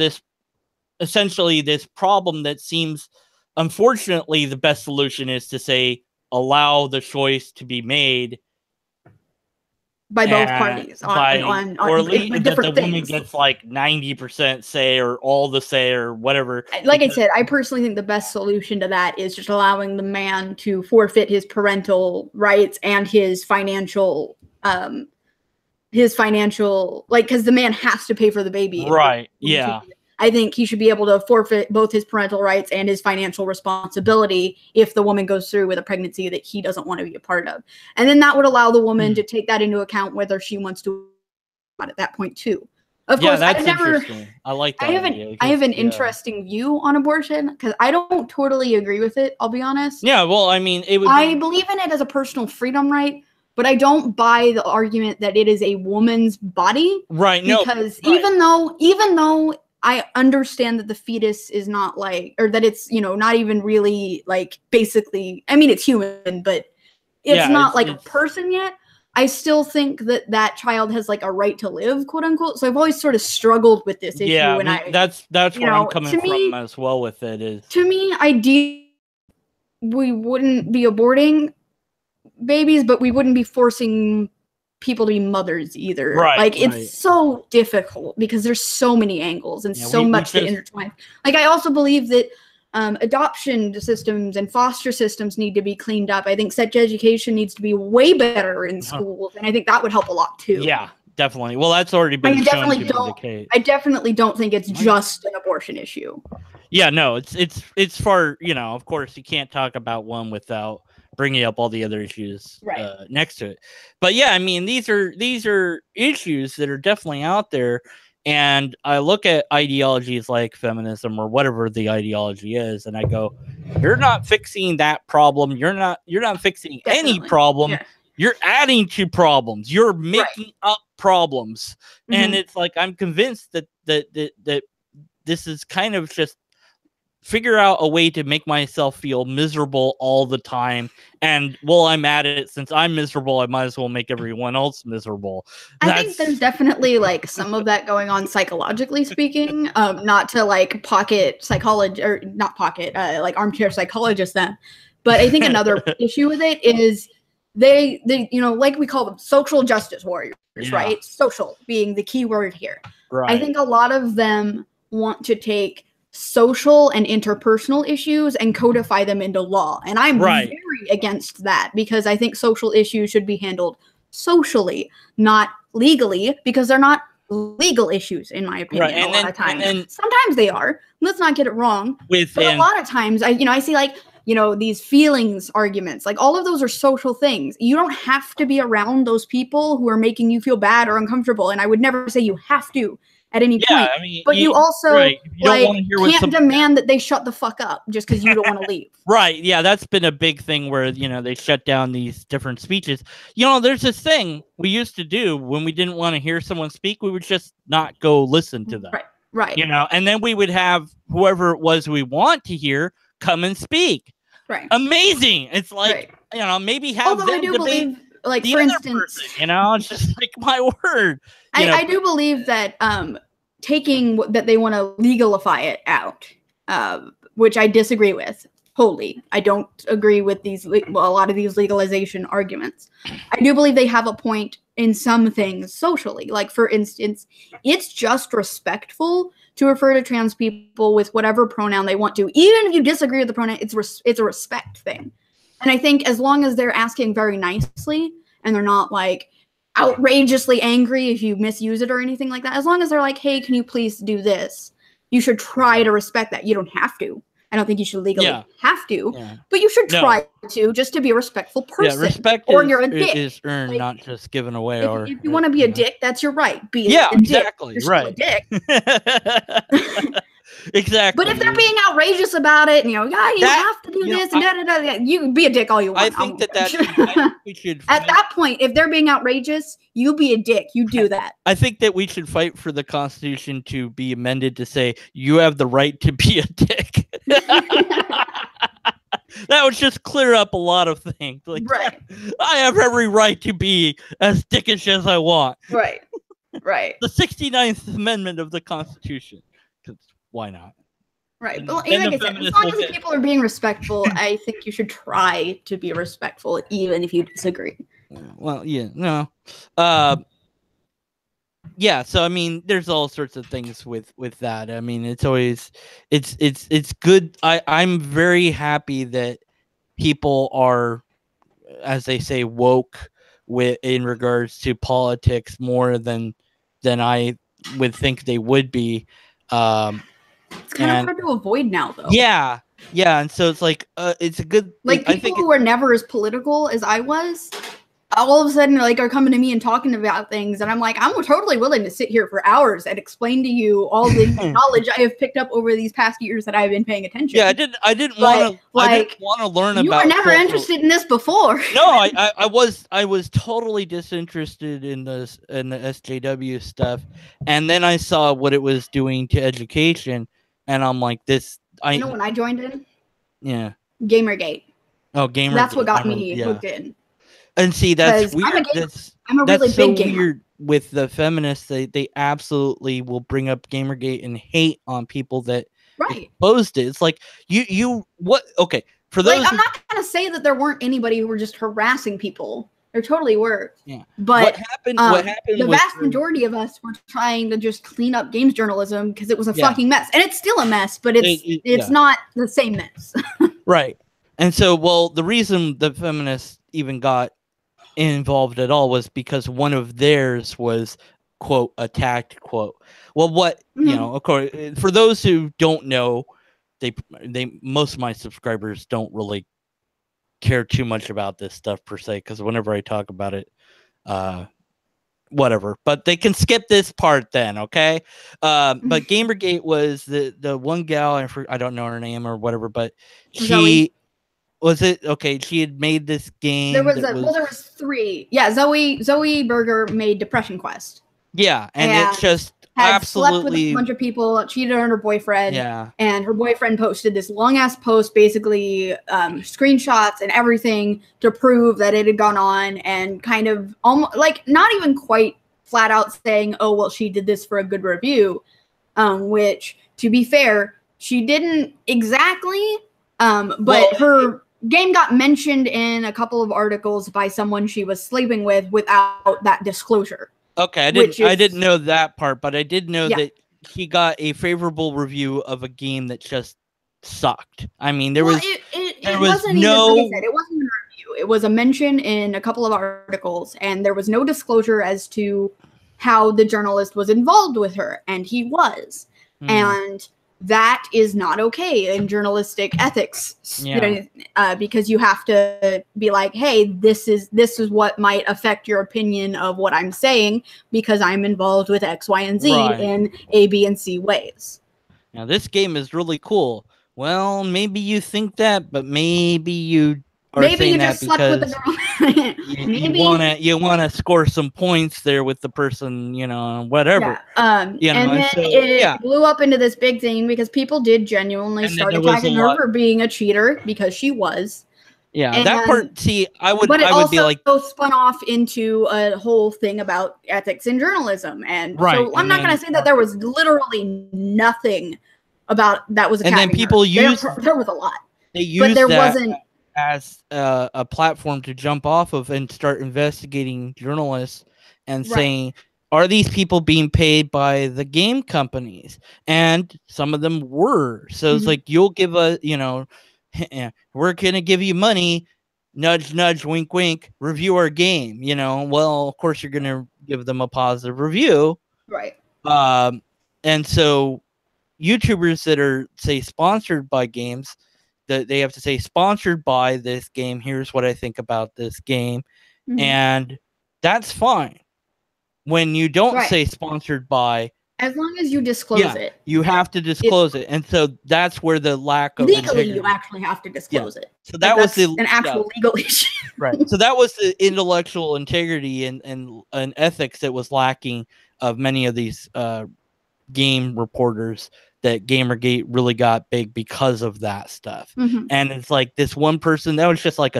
essentially this problem that seems, unfortunately, the best solution is to say, allow the choice to be made by both parties or at least that the woman gets like 90% say or all the say or whatever. Like I said, I personally think the best solution to that is just allowing the man to forfeit his parental rights and his financial like, because the man has to pay for the baby. Right. Yeah. I think he should be able to forfeit both his parental rights and his financial responsibility if the woman goes through with a pregnancy that he doesn't want to be a part of. And then that would allow the woman to take that into account, whether she wants to at that point too. Of course, that's interesting. I like that. I have an interesting view on abortion because I don't totally agree with it. I'll be honest. Yeah, well, I mean, I believe in it as a personal freedom right, but I don't buy the argument that it is a woman's body. Right. Because even though I understand that the fetus is not like, or that it's, not even really like, basically, I mean, it's human, but it's not like a person yet. I still think that child has like a right to live, quote unquote. So I've always sort of struggled with this issue. Yeah, and that's where I'm coming from as well with it. Is to me, ideally, we wouldn't be aborting babies, but we wouldn't be forcing people to be mothers either. Right. Like, it's so difficult because there's so many angles and so much that intertwine. Like, I also believe that adoption systems and foster systems need to be cleaned up. I think sex education needs to be way better in schools, and I think that would help a lot too. Yeah, definitely. Well, that's already been shown to be the case. I definitely don't think it's just an abortion issue. Yeah, no, it's far, of course you can't talk about one without bringing up all the other issues next to it. But yeah, I mean, these are issues that are definitely out there. And I look at ideologies like feminism or whatever the ideology is, and I go, you're not fixing that problem. You're not fixing any problem. Yeah. You're adding to problems. You're making up problems. Mm-hmm. And it's like, I'm convinced that this is kind of just figure out a way to make myself feel miserable all the time. And while I'm at it, since I'm miserable, I might as well make everyone else miserable. I think there's definitely like some of that going on psychologically speaking. Not to like pocket psychology or not pocket, like armchair psychologist then. But I think another issue with it is they like we call them social justice warriors, right? Social being the key word here. Right. I think a lot of them want to take social and interpersonal issues and codify them into law. And I'm very against that because I think social issues should be handled socially, not legally, because they're not legal issues, in my opinion, a lot of times. Sometimes they are. Let's not get it wrong. But a lot of times, I see like, these feelings arguments, like all of those are social things. You don't have to be around those people who are making you feel bad or uncomfortable. And I would never say you have to at any point. I mean, but you also can't demand that they shut the fuck up just because you don't want to leave. Right. Yeah, that's been a big thing where, they shut down these different speeches. There's this thing we used to do when we didn't want to hear someone speak. We would just not go listen to them. Right. And then we would have whoever it was we want to hear come and speak. Right. Amazing. It's like, maybe have them debate. Like, for instance, person, it's just like, my word. I do believe that taking that they want to legalify it out, which I disagree with wholly. I don't agree with a lot of these legalization arguments. I do believe they have a point in some things socially. Like, for instance, it's just respectful to refer to trans people with whatever pronoun they want to. Even if you disagree with the pronoun, it's a respect thing. And I think as long as they're asking very nicely and they're not like outrageously angry if you misuse it or anything like that, as long as they're like, hey, can you please do this? You should try to respect that. You don't have to. I don't think you should legally have to, but you should try to, just to be a respectful person. Yeah, respect you're a dick. Is earned, like, not just given away. If you want to be a dick, that's your right. Be a exactly. Dick. Right. A dick. Exactly. But if they're being outrageous about it, you have to do this, and you can be a dick all you want. I think that we should. At that point, if they're being outrageous, you be a dick. You do that. I think that we should fight for the Constitution to be amended to say you have the right to be a dick. That would just clear up a lot of things. Like, I have every right to be as dickish as I want. Right. The 69th Amendment of the Constitution. Why not? Right. But like I said, as long as people are being respectful, I think you should try to be respectful, even if you disagree. Well, no. So I mean, there's all sorts of things with that. I mean, it's always it's good. I'm very happy that people are, as they say, woke in regards to politics more than I would think they would be. It's kind of hard to avoid now, though. Yeah, and so it's like it's a good people who were never as political as I was. All of a sudden, are coming to me and talking about things, and I'm like, I'm totally willing to sit here for hours and explain to you all the knowledge I have picked up over these past years that I've been paying attention. Yeah, I didn't want to learn about. You were never interested in this before. No, I was totally disinterested in the SJW stuff, and then I saw what it was doing to education, and I'm like, this. When I joined in. Yeah. Gamergate. Oh, Gamergate. That's what got me hooked in. And see, that's weird. I'm a really big gamer. Weird with the feminists. They absolutely will bring up Gamergate and hate on people that exposed it. It's like you what? Okay, for those. I'm not gonna say that there weren't anybody who were just harassing people. There totally were. Yeah. But what happened? The vast majority of us were trying to just clean up games journalism because it was a fucking mess, and it's still a mess, but it's not the same mess. Right. And so, the reason the feminists even got involved at all was because one of theirs was, quote, attacked, quote. Well, what of course, for those who don't know, they most of my subscribers don't really care too much about this stuff per se, because whenever I talk about it, whatever, but they can skip this part then, okay? But Gamergate was the one gal, I don't know her name or whatever, but she. Was it okay? She had made this game. There was three. Yeah, Zoe Berger made Depression Quest. Yeah, and it just had slept with a absolutely. bunch of people, cheated on her boyfriend, Yeah. and her boyfriend posted this long ass post, basically screenshots and everything to prove that it had gone on, and kind of almost like not even quite flat out saying, "Oh well, she did this for a good review," which, to be fair, she didn't exactly. But her game got mentioned in a couple of articles by someone she was sleeping with without that disclosure. Okay, I didn't know that part, but I did know that he got a favorable review of a game that just sucked. I mean, there was it was wasn't no even, like I said, it wasn't even a review. It was a mention in a couple of articles, and there was no disclosure as to how the journalist was involved with her, and he was. And that is not okay in journalistic ethics, because you have to be like, hey, this is what might affect your opinion of what I'm saying because I'm involved with X, Y, and Z in A, B, and C ways. Now this game is really cool. Well, maybe you think that, but maybe you are saying that because you wanna score some points there with the person, whatever. And then it blew up into this big thing because people did genuinely start attacking her for being a cheater, because she was. Yeah, and that part. See, but it also spun off into a whole thing about ethics in journalism, and so I'm not going to say that there was literally nothing about that was attacking. And then people used there was a lot. They used that wasn't as a platform to jump off of and start investigating journalists and saying, are these people being paid by the game companies? And some of them were. So it's like, you'll give a, we're going to give you money, nudge, nudge, wink, wink, review our game, well, of course you're going to give them a positive review. Right. And so YouTubers that are, say, sponsored by games, that they have to say sponsored by this game, here's what I think about this game. And that's fine. When you don't say sponsored by, as long as you disclose it, you have to disclose it. And so that's where the lack of legally integrity. You actually have to disclose it. So that was an actual legal issue. Right. So that was the intellectual integrity and ethics that was lacking of many of these game reporters, that Gamergate really got big because of that stuff. And it's like this one person that was just like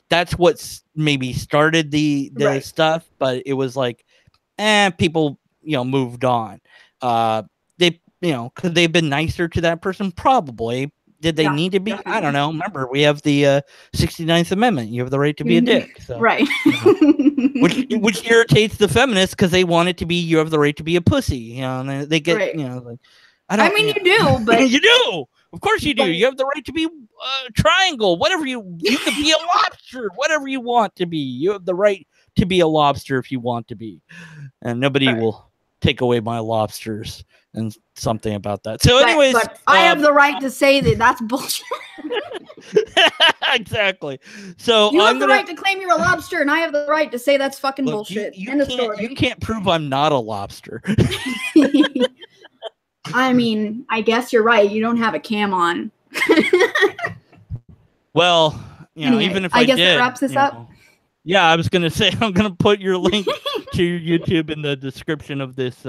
that's what's maybe started the stuff, but it was like, people, moved on. They, could they've been nicer to that person? Probably. Did they need to be? Definitely. I don't know. Remember, we have the 69th Amendment. You have the right to be a dick. So, right. Which irritates the feminists because they want it to be, you have the right to be a pussy. And they get, like, I mean, you do, but you do. Of course you do. You have the right to be a triangle, whatever you could be a lobster, whatever you want to be. You have the right to be a lobster if you want to be. And nobody will take away my lobsters and something about that. So anyways, but I have the right to say that that's bullshit. Exactly. So you have the right to claim you're a lobster, and I have the right to say that's fucking bullshit. You can't prove I'm not a lobster. I mean, I guess you're right. You don't have a cam on. Well, anyway, even if I guess did, that wraps this up. Yeah, I was gonna say I'm gonna put your link to your YouTube in the description of this,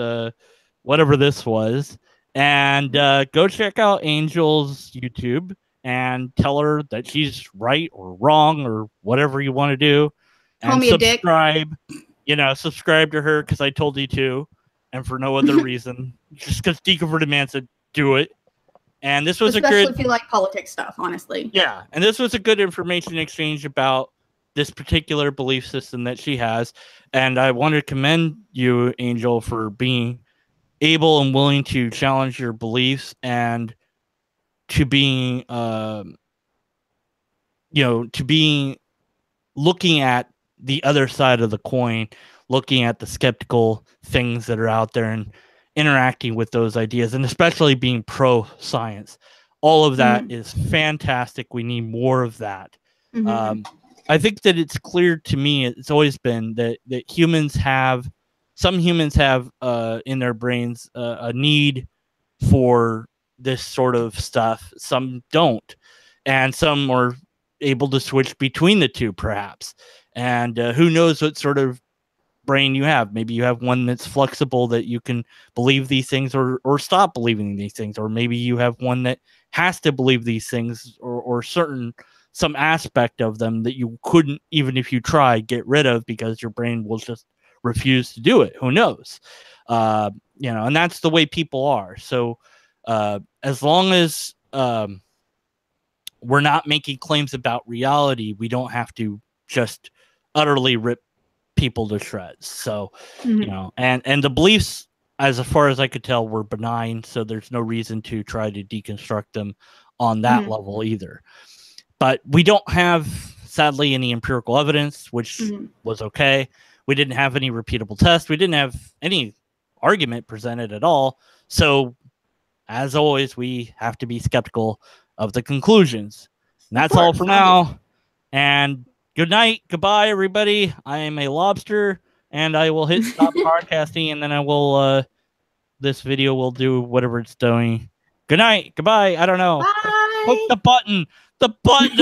whatever this was, and go check out Angel's YouTube and tell her that she's right or wrong or whatever you want to do, and subscribe. Subscribe to her because I told you to. And for no other reason, just because Deconverted Man said do it. And this was especially if you like politics stuff, honestly. Yeah, and this was a good information exchange about this particular belief system that she has. And I want to commend you, Angel, for being able and willing to challenge your beliefs and to being, looking at the other side of the coin, looking at the skeptical things that are out there and interacting with those ideas, and especially being pro-science. All of that is fantastic. We need more of that. I think that it's clear to me, it's always been that some humans have in their brains a need for this sort of stuff. Some don't. And some are able to switch between the two, perhaps. And who knows what sort of brain you have. Maybe you have one that's flexible, that you can believe these things or stop believing these things, or maybe you have one that has to believe these things, or some aspect of them that you couldn't, even if you try, get rid of, because your brain will just refuse to do it. Who knows? And that's the way people are. So as long as we're not making claims about reality, we don't have to just utterly rip people to shreds. So, and the beliefs, as far as I could tell, were benign. So there's no reason to try to deconstruct them on that level either. But we don't have, sadly, any empirical evidence, which was okay. We didn't have any repeatable tests. We didn't have any argument presented at all. So, as always, we have to be skeptical of the conclusions. And that's all for now. And good night. Goodbye, everybody. I am a lobster, and I will hit stop broadcasting, and then I will, this video will do whatever it's doing. Good night. Goodbye. I don't know. Bye. Click the button. The button.